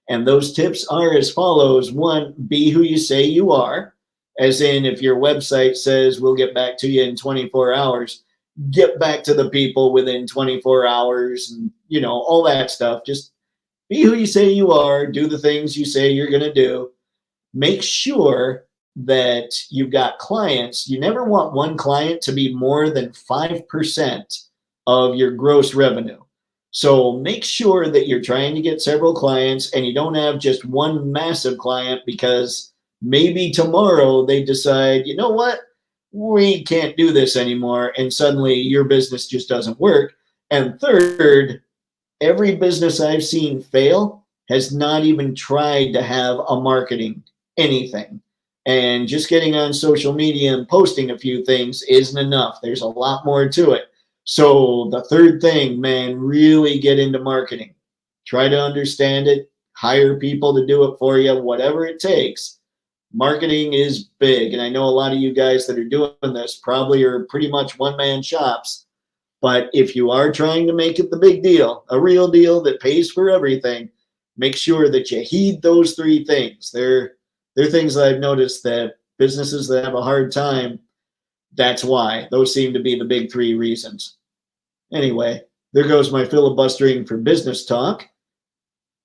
And those tips are as follows. 1, be who you say you are. As in, if your website says we'll get back to you in 24 hours, get back to the people within 24 hours and, all that stuff. Just be who you say you are. Do the things you say you're going to do. Make sure that you've got clients. You never want one client to be more than 5% of your gross revenue. So make sure that you're trying to get several clients and you don't have just one massive client, because maybe tomorrow they decide, you know what, we can't do this anymore. And suddenly your business just doesn't work. And third, every business I've seen fail has not even tried to have a marketing anything. And just getting on social media and posting a few things isn't enough. There's a lot more to it. So the third thing, man, really get into marketing. Try to understand it. Hire people to do it for you, whatever it takes. Marketing is big. And I know a lot of you guys that are doing this probably are pretty much one-man shops. But if you are trying to make it the big deal, a real deal that pays for everything, make sure that you heed those 3 things. They're things that I've noticed that businesses that have a hard time, that's why. Those seem to be the big 3 reasons. Anyway, there goes my filibustering for business talk.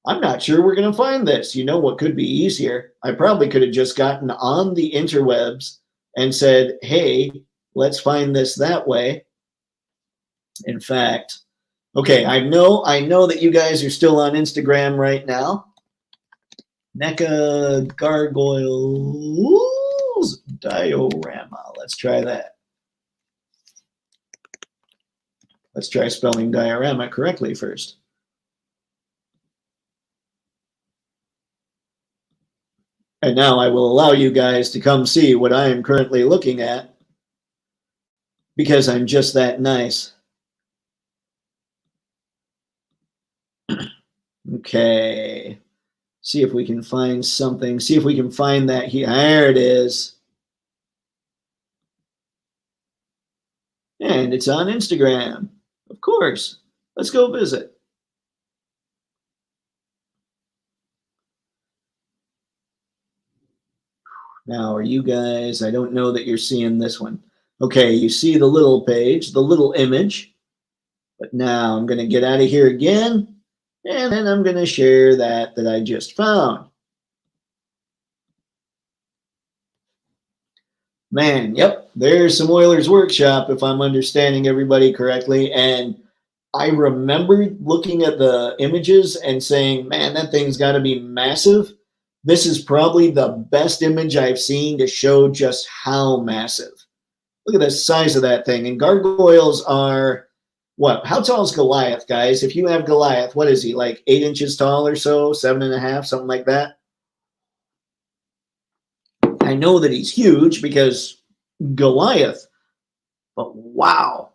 I'm not sure we're going to find this. You know what could be easier? I probably could have just gotten on the interwebs and said, hey, let's find this that way. In fact, okay, I know that you guys are still on Instagram right now. NECA Gargoyles Diorama. Let's try that. Let's try spelling diorama correctly first. And now I will allow you guys to come see what I am currently looking at, because I'm just that nice. Okay. See if we can find something. See if we can find that here. There it is. And it's on Instagram. Of course. Let's go visit. Now, are you guys, I don't know that you're seeing this one. Okay, you see the little page, the little image. But now I'm going to get out of here again. And then I'm going to share that I just found. Man, yep, there's some Oilers Workshop, if I'm understanding everybody correctly. And I remember looking at the images and saying, man, that thing's got to be massive. This is probably the best image I've seen to show just how massive. Look at the size of that thing. And gargoyles are, what? How tall is Goliath, guys? If you have Goliath, what is he, like 8 inches tall or so, 7.5, something like that? I know that he's huge because Goliath, but wow.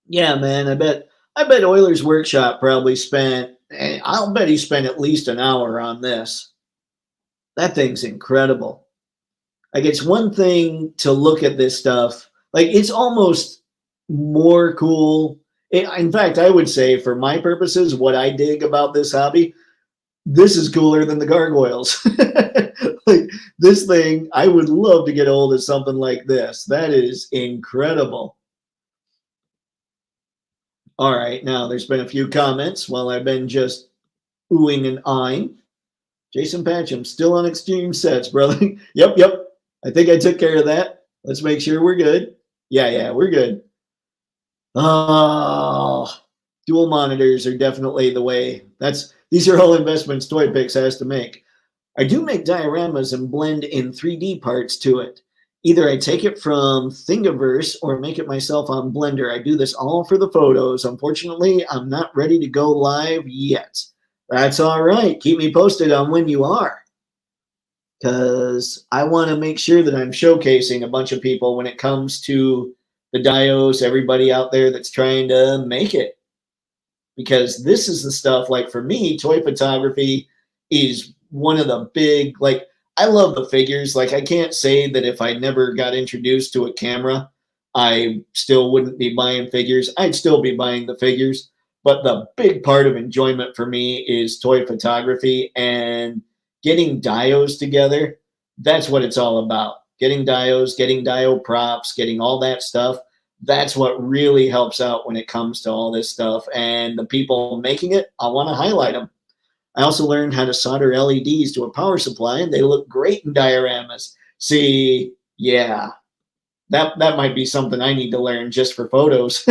Yeah, man, I bet Euler's Workshop probably spent, I'll bet he spent at least an hour on this. That thing's incredible. Like, it's one thing to look at this stuff. Like, it's almost more cool. In fact, I would say, for my purposes, what I dig about this hobby, this is cooler than the gargoyles. Like, this thing, I would love to get hold of something like this. That is incredible. All right, now there's been a few comments while I've been just oohing and eyeing. Jason Patcham, still on extreme sets, brother. Yep. I think I took care of that. Let's make sure we're good. Yeah, we're good. Oh, dual monitors are definitely the way. These are all investments Toypixx has to make. I do make dioramas and blend in 3D parts to it. Either I take it from Thingiverse or make it myself on Blender. I do this all for the photos. Unfortunately, I'm not ready to go live yet. That's all right. Keep me posted on when you are, because I want to make sure that I'm showcasing a bunch of people when it comes to the dios, everybody out there that's trying to make it. Because this is the stuff, like, for me, toy photography is one of the big, like, I love the figures. Like, I can't say that if I never got introduced to a camera, I still wouldn't be buying figures. I'd still be buying the figures. But the big part of enjoyment for me is toy photography and getting dios together. That's what it's all about. Getting dios, getting dio props, getting all that stuff. That's what really helps out when it comes to all this stuff. And the people making it, I want to highlight them. I also learned how to solder LEDs to a power supply, and they look great in dioramas. See, yeah, that might be something I need to learn just for photos.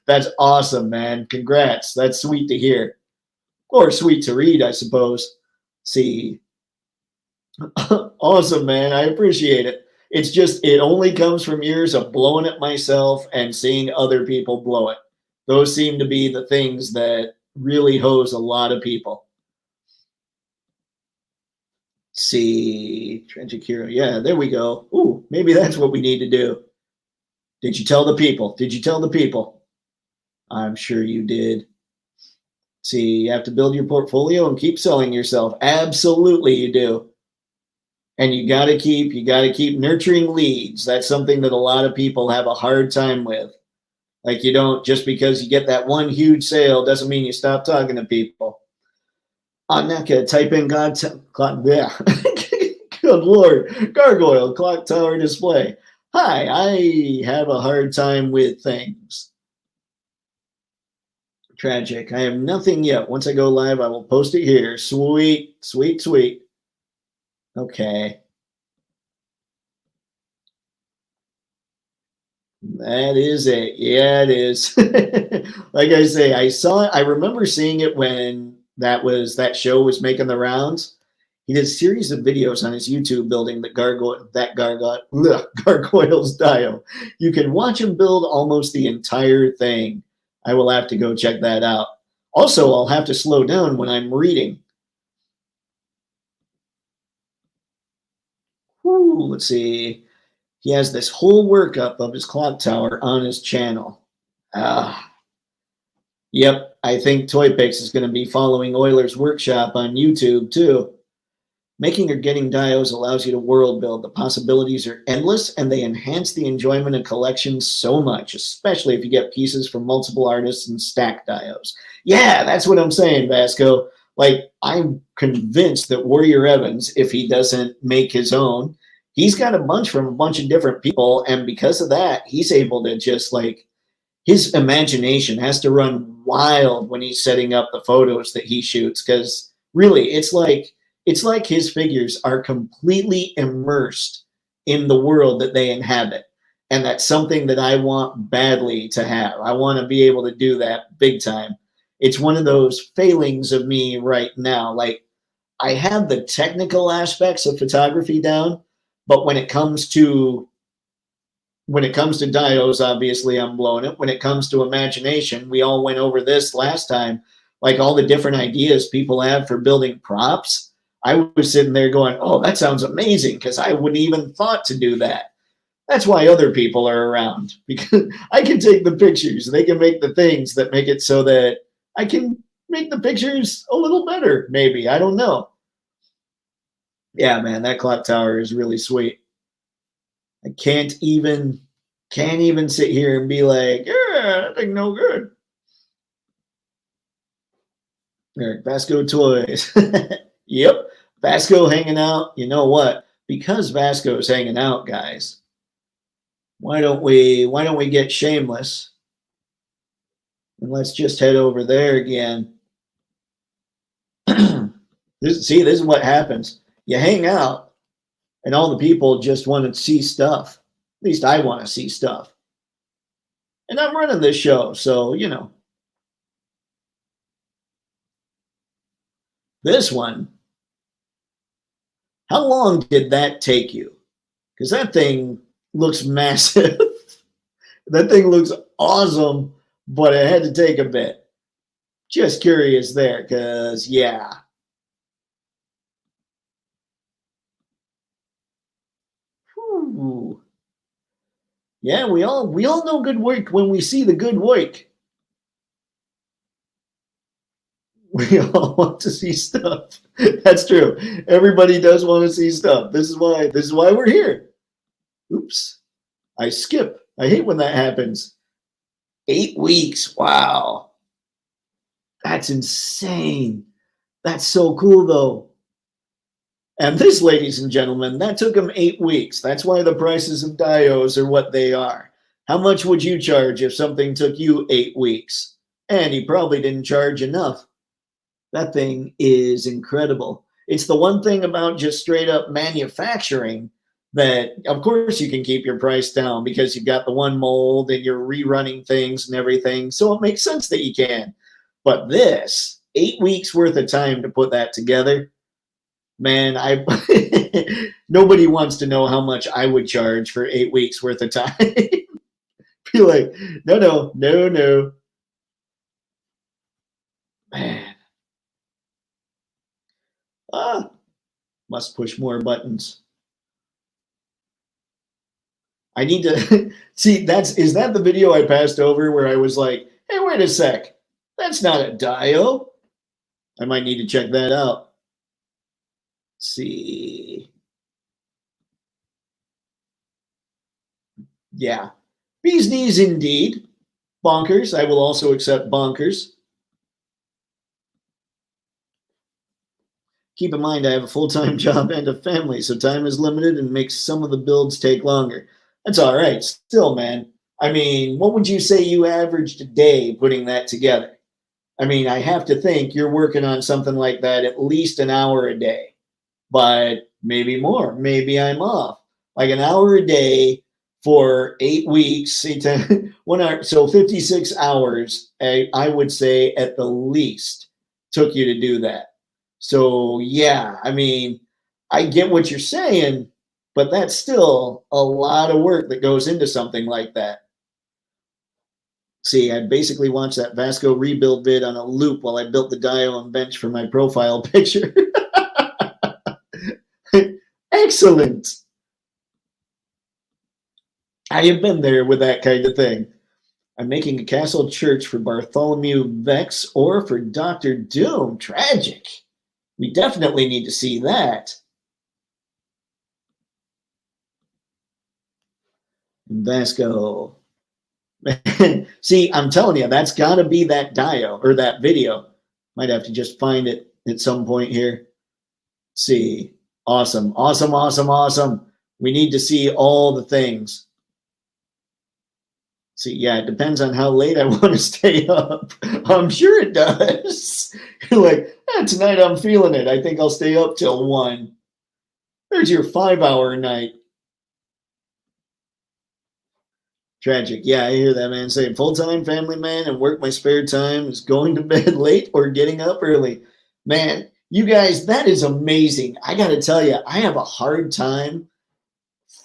That's awesome, man. Congrats. That's sweet to hear. Or sweet to read, I suppose. See, awesome, man. I appreciate it. It's just, it only comes from years of blowing it myself and seeing other people blow it. Those seem to be the things that really hose a lot of people. See, Tragic Hero. Yeah, there we go. Ooh, maybe that's what we need to do. Did you tell the people? Did you tell the people? I'm sure you did. See, you have to build your portfolio and keep selling yourself. Absolutely, you do. And you got to keep nurturing leads. That's something that a lot of people have a hard time with. Like, you don't, just because you get that one huge sale doesn't mean you stop talking to people. I'm not going to type in clock. Yeah. Good Lord. Gargoyle clock tower display. Hi, I have a hard time with things. Tragic. I have nothing yet. Once I go live, I will post it here. Sweet. Okay. That is it. Yeah, it is. Like I say, I saw it. I remember seeing it when that show was making the rounds. He did a series of videos on his YouTube building the gargoyles dio. You can watch him build almost the entire thing. I will have to go check that out. Also, I'll have to slow down when I'm reading. Whew, let's see. He has this whole workup of his clock tower on his channel. Yep, I think Toypixx is going to be following Euler's Workshop on YouTube too. Making or getting dios allows you to world build. The possibilities are endless, and they enhance the enjoyment of collections so much, especially if you get pieces from multiple artists and stack dios. Yeah, that's what I'm saying, Vasco. Like, I'm convinced that Warrior Evans, if he doesn't make his own, he's got a bunch from a bunch of different people, and because of that, he's able to just, like, his imagination has to run wild when he's setting up the photos that he shoots, because really, it's like his figures are completely immersed in the world that they inhabit. And that's something that I want badly to have. I want to be able to do that big time. It's one of those failings of me right now. Like, I have the technical aspects of photography down, but when it comes to when it comes to diodes, obviously I'm blowing it. When it comes to imagination, we all went over this last time, like all the different ideas people have for building props. I was sitting there going, oh, that sounds amazing, because I wouldn't even thought to do that. That's why other people are around, because I can take the pictures. They can make the things that make it so that I can make the pictures a little better, maybe. I don't know. Yeah, man, that clock tower is really sweet. I can't even sit here and be like, yeah, that thing no good. Eric, Vasco Toys. Yep, Vasco hanging out. You know what? Because Vasco's hanging out, guys, why don't we get shameless? And let's just head over there again. This is what happens. You hang out, and all the people just want to see stuff. At least I want to see stuff. And I'm running this show, so, you know. This one, how long did that take you? Because that thing looks massive. That thing looks awesome, but it had to take a bit. Just curious there, because, yeah. Whew. Yeah, we all know good work when we see the good work. We all want to see stuff. That's true. Everybody does want to see stuff. This is why we're here. Oops. I skip. I hate when that happens. 8 weeks. Wow. That's insane. That's so cool, though. And this, ladies and gentlemen, that took him 8 weeks. That's why the prices of dios are what they are. How much would you charge if something took you 8 weeks? And he probably didn't charge enough. That thing is incredible. It's the one thing about just straight up manufacturing that, of course, you can keep your price down because you've got the one mold and you're rerunning things and everything. So it makes sense that you can. But this, 8 weeks worth of time to put that together, man, nobody wants to know how much I would charge for 8 weeks worth of time. Be like, no. Man. Must push more buttons. I need to see, is that the video I passed over where I was like, hey, wait a sec, that's not a dio. I might need to check that out. Let's see. Yeah. Bees knees indeed. Bonkers. I will also accept bonkers. Keep in mind, I have a full-time job and a family, so time is limited and makes some of the builds take longer. That's all right. Still, man. I mean, what would you say you averaged a day putting that together? I mean, I have to think you're working on something like that at least an hour a day, but maybe more. Maybe I'm off. Like an hour a day for 8 weeks, 1 hour, so 56 hours, I would say at the least took you to do that. So, yeah, I mean, I get what you're saying, but that's still a lot of work that goes into something like that. See, I basically watched that Vasco rebuild vid on a loop while I built the dio and bench for my profile picture. Excellent. I have been there with that kind of thing. I'm making a castle church for Bartholomew Vex or for Dr. Doom. Tragic. We definitely need to see that. Vasco. See, I'm telling you, that's got to be that dio or that video. Might have to just find it at some point here. Let's see. Awesome. We need to see all the things. See, yeah, it depends on how late I want to stay up. I'm sure it does. You're like, tonight I'm feeling it. I think I'll stay up till 1. There's your 5-hour night. Tragic. Yeah, I hear that man saying full-time family man and work my spare time is going to bed late or getting up early. Man, you guys, that is amazing. I got to tell you, I have a hard time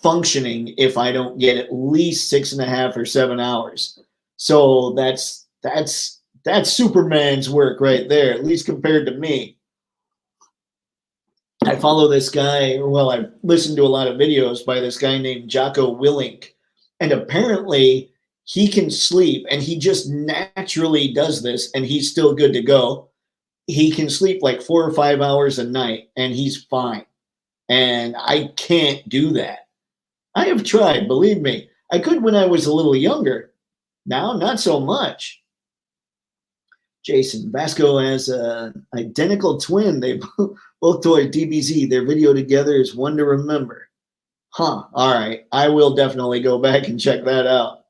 functioning if I don't get at least 6.5 or 7 hours. So that's Superman's work right there, at least compared to me. I follow this guy. Well, I listened to a lot of videos by this guy named Jocko Willink, and apparently he can sleep, and he just naturally does this, and he's still good to go. He can sleep like 4 or 5 hours a night, and he's fine. And I can't do that. I have tried, believe me. I could when I was a little younger. Now, not so much. Jason, Vasco has an identical twin. They both toy DBZ. Their video together is one to remember. Huh. All right. I will definitely go back and check that out.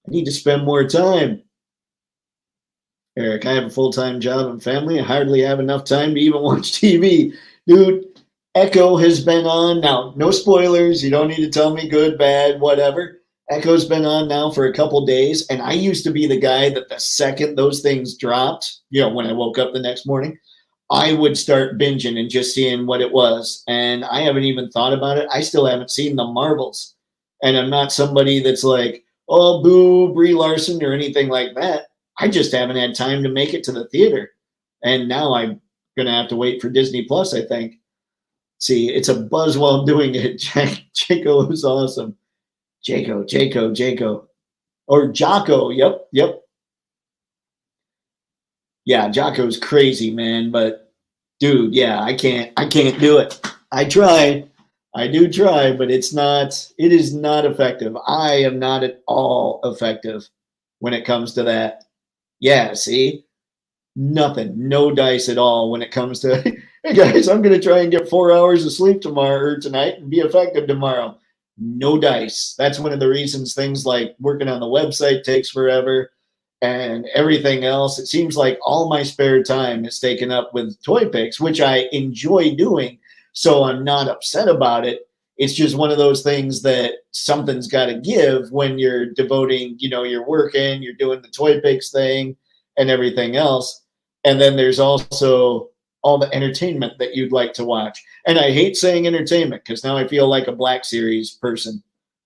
I need to spend more time. Eric, I have a full-time job and family. I hardly have enough time to even watch TV. Dude, Echo has been on. Now, no spoilers. You don't need to tell me good, bad, whatever. Echo's been on now for a couple days, and I used to be the guy that the second those things dropped, when I woke up the next morning, I would start binging and just seeing what it was. And I haven't even thought about it. I still haven't seen the Marvels. And I'm not somebody that's like, oh, boo, Brie Larson or anything like that. I just haven't had time to make it to the theater. And now I'm going to have to wait for Disney Plus, I think. See, it's a buzz while I'm doing it. Jaco is awesome. Jaco. Or Jocko. Yep. Yeah, Jocko's crazy, man. But, dude, yeah, I can't do it. I try. I do try, but it is not effective. I am not at all effective when it comes to that. Yeah, see? Nothing. No dice at all when it comes to, hey, guys, I'm going to try and get 4 hours of sleep tomorrow or tonight and be effective tomorrow. No dice. That's one of the reasons things like working on the website takes forever and everything else. It seems like all my spare time is taken up with Toypixx, which I enjoy doing, so I'm not upset about it. It's just one of those things that something's got to give when you're devoting, you're working, you're doing the Toypixx thing and everything else. And then there's also all the entertainment that you'd like to watch. And I hate saying entertainment because now I feel like a Black Series person,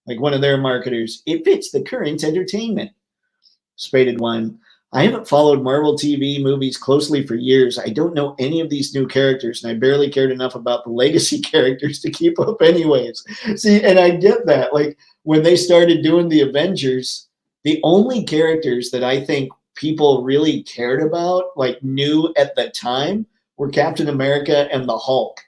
like one of their marketers. It fits the current entertainment. Spaded One. I haven't followed Marvel TV movies closely for years. I don't know any of these new characters, and I barely cared enough about the legacy characters to keep up anyways. See, and I get that. Like, when they started doing the Avengers, the only characters that I think people really cared about, like new at the time, were Captain America and the Hulk.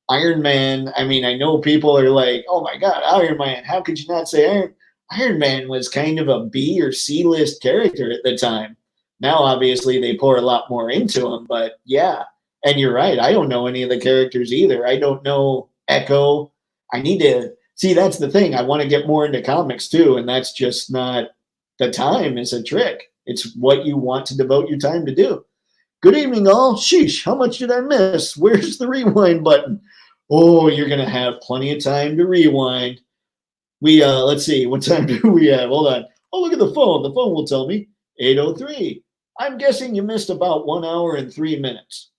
Iron Man, I mean, I know people are like, oh my God, Iron Man, how could you not say Iron Man was kind of a B or C list character at the time. Now, obviously, they pour a lot more into him, but yeah. And you're right. I don't know any of the characters either. I don't know Echo. I need to see. That's the thing. I want to get more into comics too. And that's just not the time is a trick. It's what you want to devote your time to do. Good evening, all. Sheesh, how much did I miss? Where's the rewind button? Oh, you're going to have plenty of time to rewind. Let's see, what time do we have? Hold on. Oh, look at the phone. The phone will tell me 8:03. I'm guessing you missed about 1 hour and 3 minutes,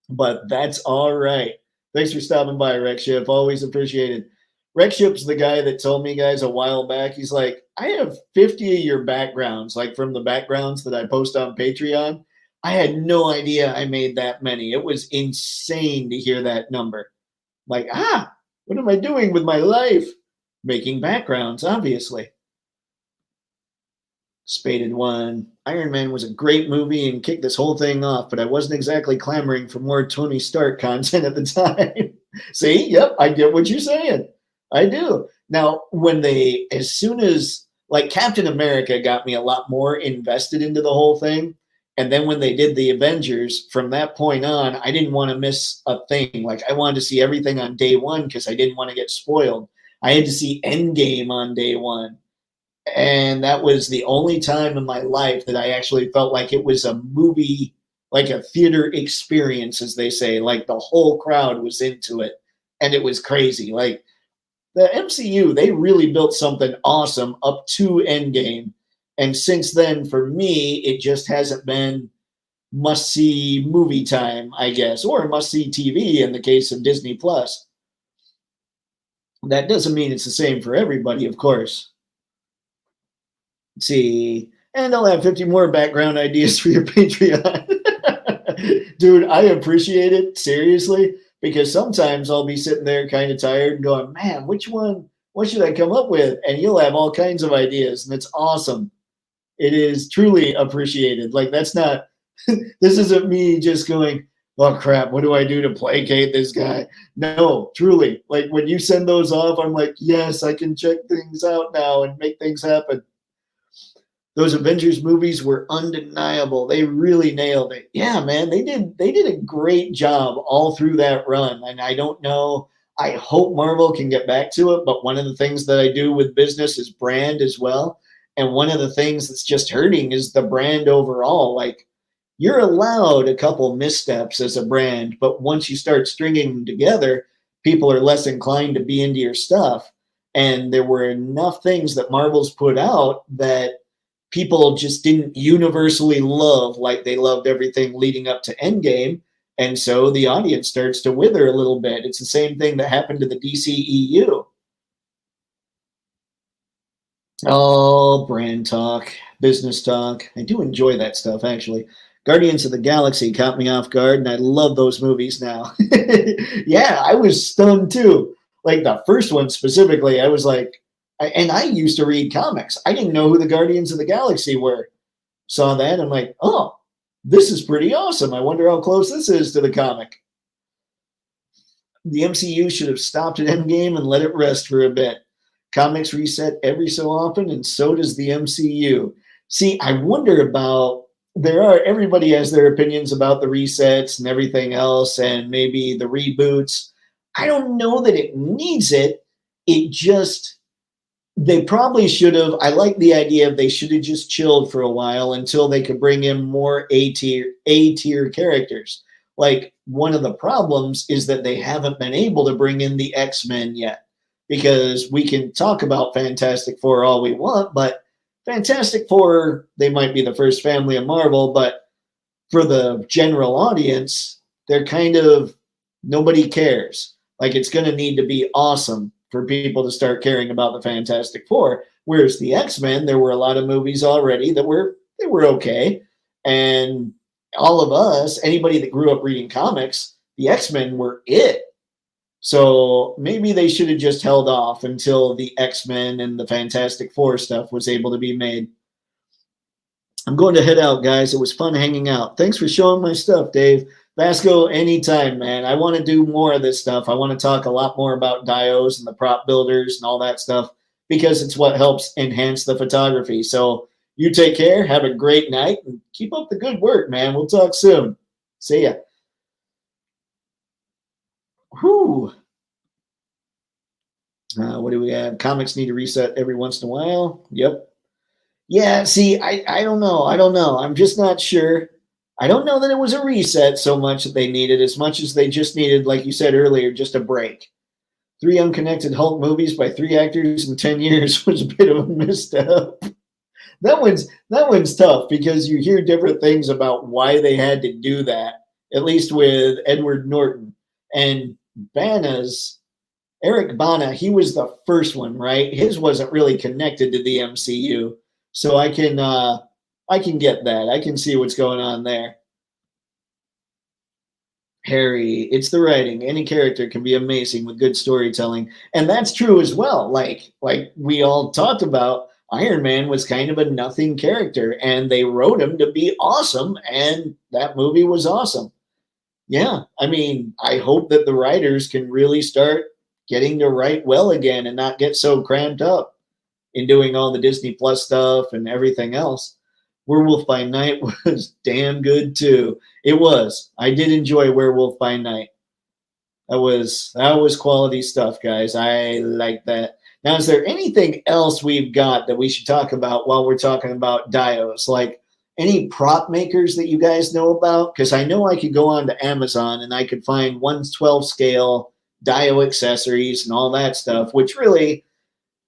but that's all right. Thanks for stopping by, Rexship. Always appreciated. Rexship's the guy that told me, guys, a while back. He's like, I have 50 of your backgrounds, like from the backgrounds that I post on Patreon. I had no idea I made that many. It was insane to hear that number. Like, what am I doing with my life? Making backgrounds, obviously. Spaded One. Iron Man was a great movie and kicked this whole thing off, but I wasn't exactly clamoring for more Tony Stark content at the time. See? Yep, I get what you're saying. I do. Now, as soon as, like, Captain America got me a lot more invested into the whole thing, and then when they did the Avengers, from that point on, I didn't want to miss a thing. Like, I wanted to see everything on day one because I didn't want to get spoiled. I had to see Endgame on day one. And that was the only time in my life that I actually felt like it was a movie, like a theater experience, as they say. Like, the whole crowd was into it. And it was crazy. Like, the MCU, they really built something awesome up to Endgame. And since then, for me, it just hasn't been must-see movie time, I guess, or must-see TV in the case of Disney Plus. That doesn't mean it's the same for everybody, of course. Let's see. And I'll have 50 more background ideas for your Patreon. Dude, I appreciate it, seriously, because sometimes I'll be sitting there kind of tired and going, man, which one, what should I come up with? And you'll have all kinds of ideas, and it's awesome. It is truly appreciated. Like, that's not, this isn't me just going, oh crap, what do I do to placate this guy? No, truly. Like, when you send those off, I'm like, yes, I can check things out now and make things happen. Those Avengers movies were undeniable. They really nailed it. Yeah, man, they did a great job all through that run. And I don't know, I hope Marvel can get back to it, but one of the things that I do with business is brand as well. And one of the things that's just hurting is the brand overall. Like, you're allowed a couple missteps as a brand, but once you start stringing them together, people are less inclined to be into your stuff. And there were enough things that Marvel's put out that people just didn't universally love like they loved everything leading up to Endgame. And so the audience starts to wither a little bit. It's the same thing that happened to the DCEU. Oh, brand talk, business talk. I do enjoy that stuff, actually. Guardians of the Galaxy caught me off guard, and I love those movies now. Yeah, I was stunned too. Like the first one specifically, I was like, and I used to read comics. I didn't know who the Guardians of the Galaxy were. Saw that, I'm like, oh, this is pretty awesome. I wonder how close this is to the comic. The MCU should have stopped at Endgame and let it rest for a bit. Comics reset every so often, and so does the MCU. See, I wonder about, everybody has their opinions about the resets and everything else, and maybe the reboots. I don't know that it needs it. It just, they probably should have. I like the idea of they should have just chilled for a while until they could bring in more A-tier characters. Like, one of the problems is that they haven't been able to bring in the X-Men yet, because we can talk about Fantastic Four all we want, but Fantastic Four, they might be the first family of Marvel, but for the general audience, they're kind of, nobody cares. Like, it's going to need to be awesome for people to start caring about the Fantastic Four. Whereas the X-Men, there were a lot of movies already that were okay. And all of us, anybody that grew up reading comics, the X-Men were it. So maybe they should have just held off until the X-Men and the Fantastic Four stuff was able to be made. I'm going to head out, guys. It was fun hanging out. Thanks for showing my stuff, Dave. Vasco, anytime, man. I want to do more of this stuff. I want to talk a lot more about dios and the prop builders and all that stuff, because it's what helps enhance the photography. So you take care. Have a great night and keep up the good work, man. We'll talk soon. See ya. Whew. What do we have? Comics need to reset every once in a while. Yep. Yeah, see, I don't know. I don't know. I'm just not sure. I don't know that it was a reset so much that they needed, as much as they just needed, like you said earlier, just a break. 3 unconnected Hulk movies by 3 actors in 10 years was a bit of a misstep. That one's tough, because you hear different things about why they had to do that, at least with Edward Norton. And Eric Bana, he was the first one, right? His wasn't really connected to the MCU. So I can get that. I can see what's going on there. Harry, it's the writing. Any character can be amazing with good storytelling. And that's true as well. Like we all talked about, Iron Man was kind of a nothing character, and they wrote him to be awesome, and that movie was awesome. Yeah, I mean, I hope that the writers can really start getting to write well again and not get so cramped up in doing all the Disney Plus stuff and everything else. Werewolf by Night was damn good too. It was. I did enjoy Werewolf by Night. That was quality stuff, guys. I like that. Now, is there anything else we've got that we should talk about while we're talking about dios? Like any prop makers that you guys know about? Because I know I could go on to Amazon and I could find 1/12 scale dio accessories and all that stuff, which really,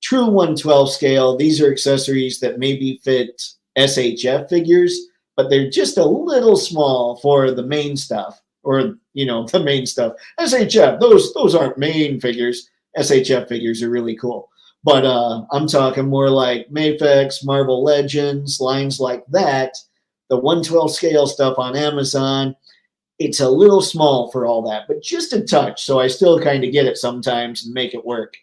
true 1/12 scale, these are accessories that maybe fit SHF figures, but they're just a little small for the main stuff, or, the main stuff. SHF, those aren't main figures. SHF figures are really cool. But I'm talking more like Mafex, Marvel Legends, lines like that. The 1/12 scale stuff on Amazon, it's a little small for all that, but just a touch. So I still kind of get it sometimes and make it work.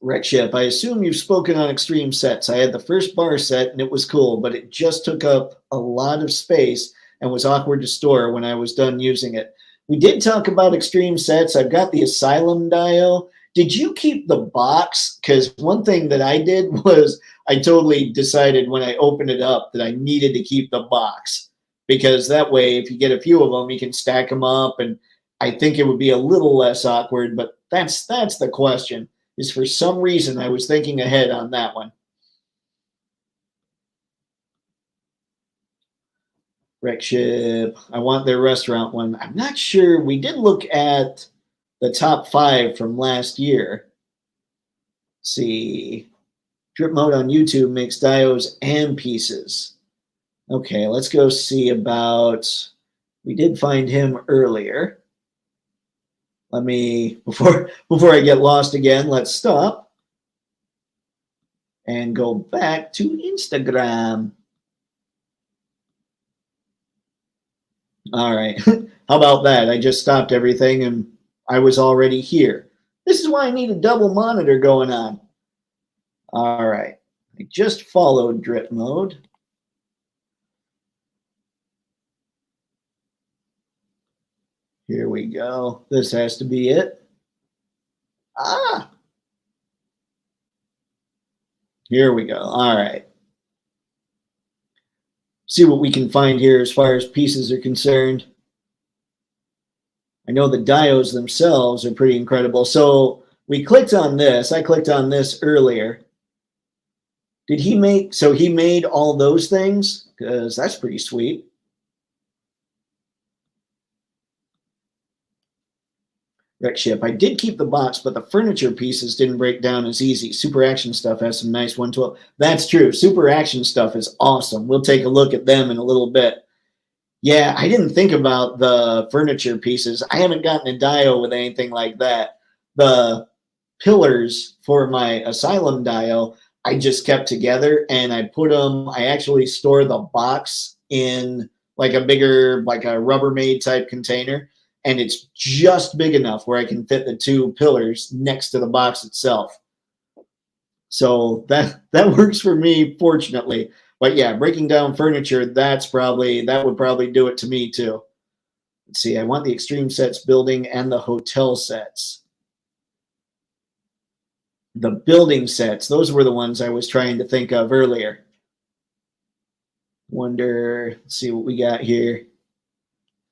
Rekship, I assume you've spoken on extreme sets. I had the first bar set and it was cool, but it just took up a lot of space and was awkward to store when I was done using it. We did talk about extreme sets. I've got the Asylum Dio. Did you keep the box? Because one thing that I did was I totally decided when I opened it up that I needed to keep the box. Because that way, if you get a few of them, you can stack them up. And I think it would be a little less awkward, but that's the question. Is for some reason I was thinking ahead on that one. Rekship, I want their restaurant one. I'm not sure. We did look at the top 5 from last year. Let's see. Drip Mode on YouTube makes dios and pieces. Okay, let's go see about. We did find him earlier. Let me, before I get lost again, let's stop and go back to Instagram. All right. How about that? I just stopped everything and I was already here. This is why I need a double monitor going on. All right. I just followed Drip Mode. Here we go. This has to be it. Ah. Here we go. All right. See what we can find here as far as pieces are concerned. I know the dios themselves are pretty incredible. So we clicked on this. I clicked on this earlier. Did he make, so he made all those things? Because that's pretty sweet. Rekship, I did keep the box, but the furniture pieces didn't break down as easy. Super Action stuff has some nice 112. That's true. Super Action stuff is awesome. We'll take a look at them in a little bit. Yeah, I didn't think about the furniture pieces. I haven't gotten a dio with anything like that. The pillars for my Asylum dio, I just kept together and I put them, I actually store the box in like a bigger, like a Rubbermaid type container. And it's just big enough where I can fit the 2 pillars next to the box itself. So that works for me, fortunately. But yeah, breaking down furniture, that would probably do it to me too. Let's see, I want the extreme sets building and the hotel sets. The building sets, those were the ones I was trying to think of earlier. Wonder, let's see what we got here.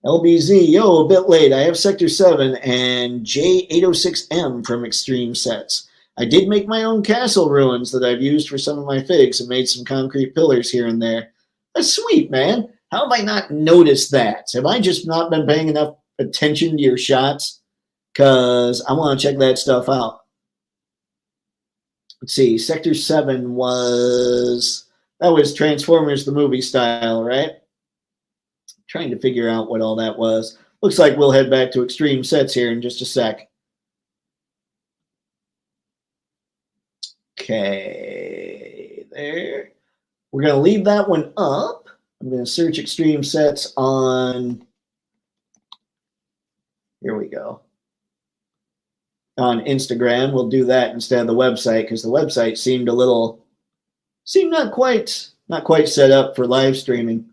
LBZ, yo, a bit late. I have Sector 7 and J806M from Extreme Sets. I did make my own castle ruins that I've used for some of my figs and made some concrete pillars here and there. That's sweet, man. How have I not noticed that? Have I just not been paying enough attention to your shots? Because I want to check that stuff out. Let's see, Sector 7 was Transformers the movie style, right? Trying to figure out what all that was. Looks like we'll head back to Extreme Sets here in just a sec. Okay, there. We're going to leave that one up. I'm going to search Extreme Sets on, here we go, on Instagram. We'll do that instead of the website because the website seemed not quite set up for live streaming.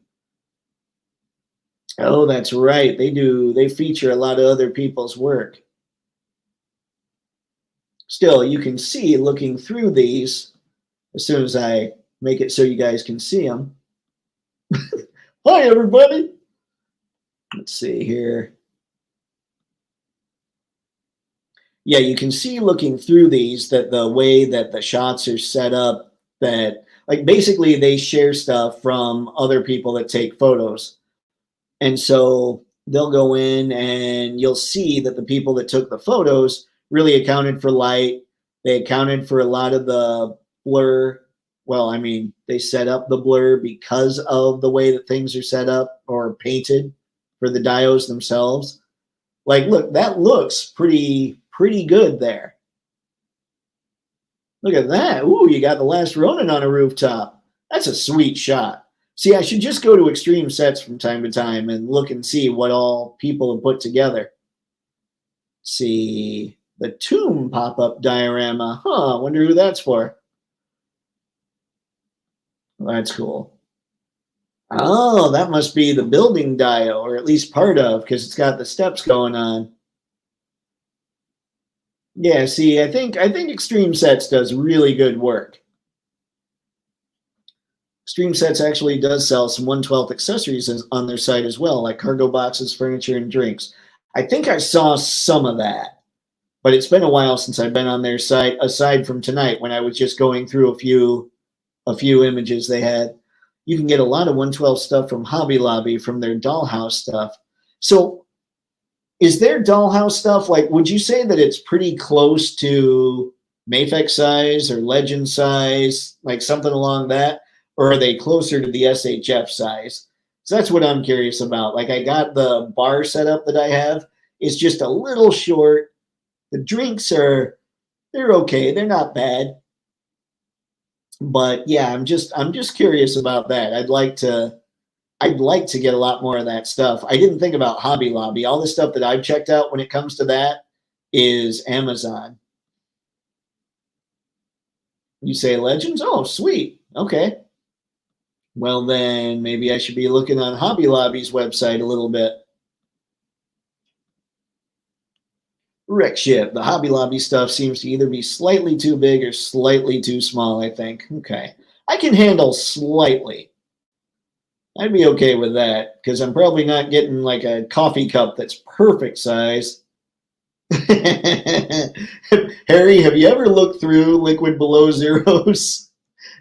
Oh, that's right. They feature a lot of other people's work. Still, you can see looking through these as soon as I make it so you guys can see them. Hi, everybody. Let's see here. Yeah, you can see looking through these that the way that the shots are set up, that like basically they share stuff from other people that take photos. And so they'll go in and you'll see that the people that took the photos really accounted for light. They accounted for a lot of the blur. Well, I mean, they set up the blur because of the way that things are set up or painted for the dios themselves. Like, look, that looks pretty pretty good there. Look at that. Ooh, you got the last Ronin on a rooftop. That's a sweet shot. See, I should just go to extreme sets from time to time and look and see what all people have put together. See, the tomb pop-up diorama. Huh, I wonder who that's for. Well, that's cool. Oh, that must be the building dio, or at least part of, because it's got the steps going on. Yeah, see, I think Extreme Sets does really good work. Extreme Sets actually does sell some 1/12 accessories on their site as well, like cargo boxes, furniture, and drinks. I think I saw some of that, but it's been a while since I've been on their site, aside from tonight when I was just going through a few images they had. You can get a lot of 1/12 stuff from Hobby Lobby, from their dollhouse stuff. So is their dollhouse stuff, like, would you say that it's pretty close to Mafex size or Legend size, like something along that? Or are they closer to the SHF size? So that's what I'm curious about. Like, I got the bar setup that I have. It's just a little short. The drinks they're okay. They're not bad. But yeah, I'm just curious about that. I'd like to get a lot more of that stuff. I didn't think about Hobby Lobby. All the stuff that I've checked out when it comes to that is Amazon. You say Legends? Oh, sweet. Okay. Well, then maybe I should be looking on Hobby Lobby's website a little bit. Wreck ship. The Hobby Lobby stuff seems to either be slightly too big or slightly too small, I think. Okay. I can handle slightly. I'd be okay with that because I'm probably not getting like a coffee cup that's perfect size. Harry, have you ever looked through Liquid Below Zeros?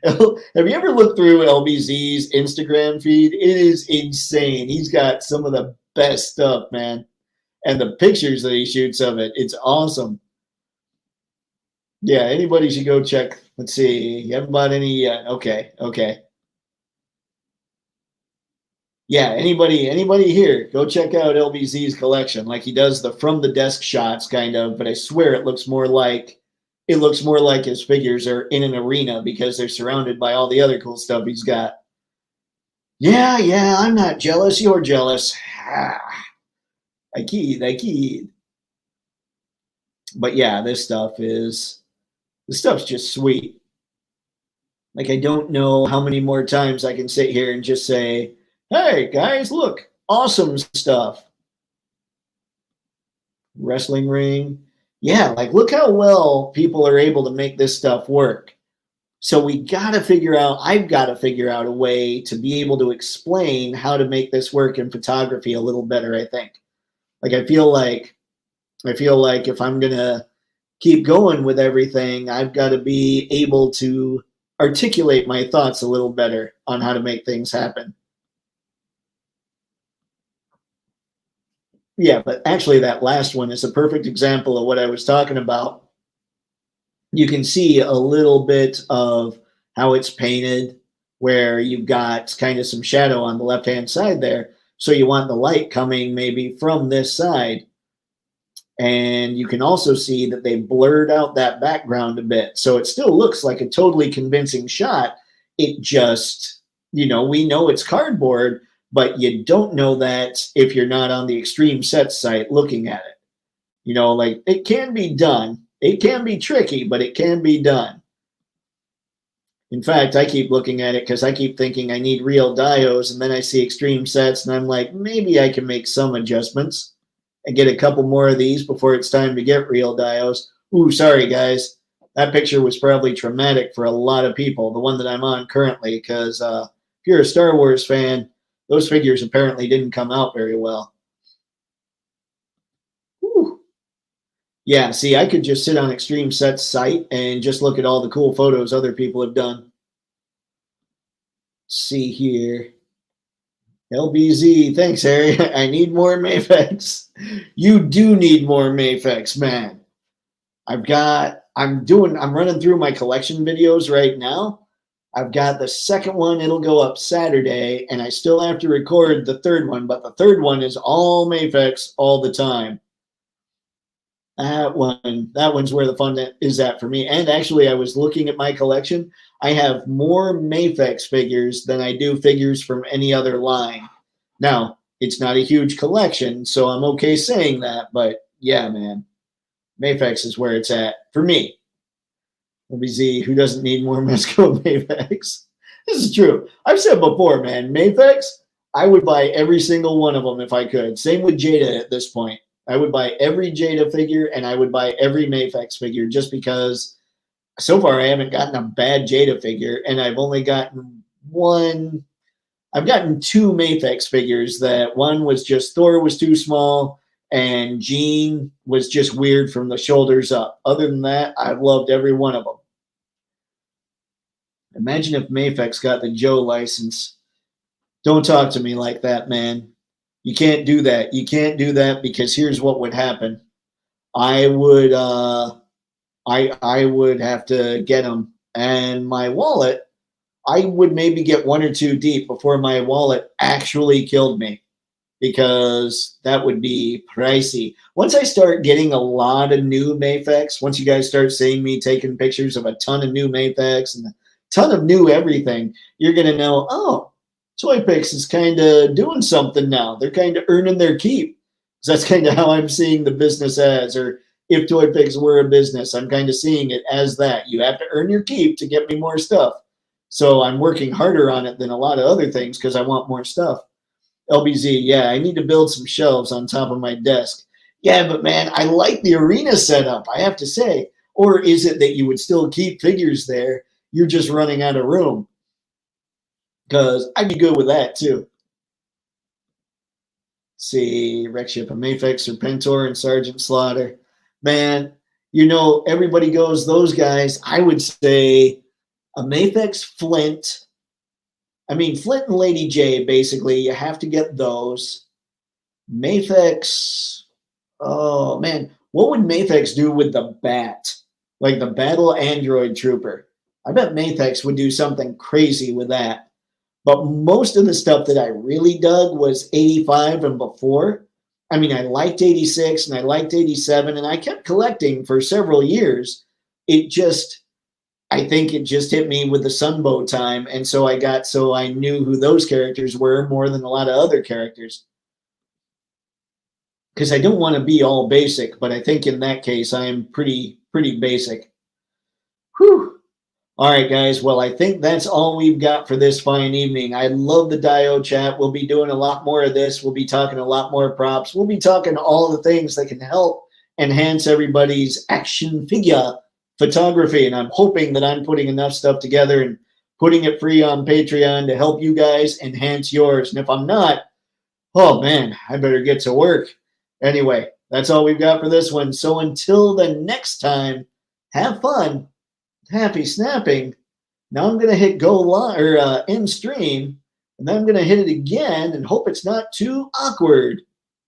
Have you ever looked through LBZ's Instagram feed? It is insane. He's got some of the best stuff, man. And the pictures that he shoots of it, it's awesome. Yeah, anybody should go check. Let's see. You haven't bought any yet. Okay. Yeah, anybody here, go check out LBZ's collection. Like, he does the from the desk shots kind of, but I swear it looks more like his figures are in an arena because they're surrounded by all the other cool stuff he's got. Yeah, I'm not jealous. You're jealous. I keyed. But yeah, this stuff's just sweet. Like, I don't know how many more times I can sit here and just say, hey guys, look, awesome stuff. Wrestling ring. Yeah, like, look how well people are able to make this stuff work. So I've got to figure out a way to be able to explain how to make this work in photography a little better, I think. Like, I feel like if I'm going to keep going with everything, I've got to be able to articulate my thoughts a little better on how to make things happen. Yeah, but actually that last one is a perfect example of what I was talking about. You can see a little bit of how it's painted, where you've got kind of some shadow on the left-hand side there. So you want the light coming maybe from this side. And you can also see that they blurred out that background a bit. So it still looks like a totally convincing shot. It just, we know it's cardboard, but you don't know that if you're not on the Extreme Sets site looking at it. Like, it can be done. It can be tricky, but it can be done. In fact, I keep looking at it because I keep thinking I need real dios, and then I see Extreme Sets, and I'm like, maybe I can make some adjustments and get a couple more of these before it's time to get real dios. Ooh, sorry, guys. That picture was probably traumatic for a lot of people, the one that I'm on currently, because if you're a Star Wars fan, those figures apparently didn't come out very well. Whew. Yeah, see, I could just sit on Extreme Sets site and just look at all the cool photos other people have done. Let's see here. LBZ, thanks, Harry. I need more Mafex. You do need more Mafex, man. I'm running through my collection videos right now. I've got the second one. It'll go up Saturday, and I still have to record the third one, but the third one is all Mafex all the time. That one's where the fun is at for me. And actually, I was looking at my collection. I have more Mafex figures than I do figures from any other line. Now, it's not a huge collection, so I'm okay saying that. But yeah, man, Mafex is where it's at for me. LBZ, who doesn't need more Mezco Mafex? This is true. I've said before, man, Mafex, I would buy every single one of them if I could. Same with Jada at this point. I would buy every Jada figure and I would buy every Mafex figure just because so far I haven't gotten a bad Jada figure, and I've only gotten one. I've gotten two Mafex figures. That one was just Thor was too small and Jean was just weird from the shoulders up. Other than that, I've loved every one of them. Imagine if Mafex got the Joe license. Don't talk to me like that, man. You can't do that. You can't do that because here's what would happen. I would have to get them, and my wallet, I would maybe get one or two deep before my wallet actually killed me, because that would be pricey. Once I start getting a lot of new Mafex, once you guys start seeing me taking pictures of a ton of new Mafex and a ton of new everything, you're going to know, oh, Toypixx is kind of doing something now. They're kind of earning their keep. So that's kind of how I'm seeing the business as, or if Toypixx were a business, I'm kind of seeing it as that. You have to earn your keep to get me more stuff. So I'm working harder on it than a lot of other things because I want more stuff. LBZ, yeah, I need to build some shelves on top of my desk. Yeah, but man, I like the arena setup, I have to say. Or is it that you would still keep figures there? You're just running out of room. Because I'd be good with that too. Let's see, Rekship and Mafex, Serpentor, and Sergeant Slaughter. Man, you know, everybody goes those guys. I would say a Mafex Flint. I mean, Flint and Lady J, basically, you have to get those. Mafex, oh man, what would Mafex do with the Bat? Like the Battle Android Trooper. I bet Mafex would do something crazy with that. But most of the stuff that I really dug was 85 and before. I mean, I liked 86 and I liked 87, and I kept collecting for several years. I think it just hit me with the Sunbow time, and so I knew who those characters were more than a lot of other characters. Because I don't want to be all basic, but I think in that case I am pretty basic. Whew. All right, guys. Well, I think that's all we've got for this fine evening. I love the Dio chat. We'll be doing a lot more of this. We'll be talking a lot more props. We'll be talking all the things that can help enhance everybody's action figure photography. And I'm hoping that I'm putting enough stuff together and putting it free on Patreon to help you guys enhance yours. And if I'm not, oh man, I better get to work. Anyway, that's all we've got for this one. So until the next time, have fun. Happy snapping. Now I'm going to hit go live or end stream, and then I'm going to hit it again and hope it's not too awkward.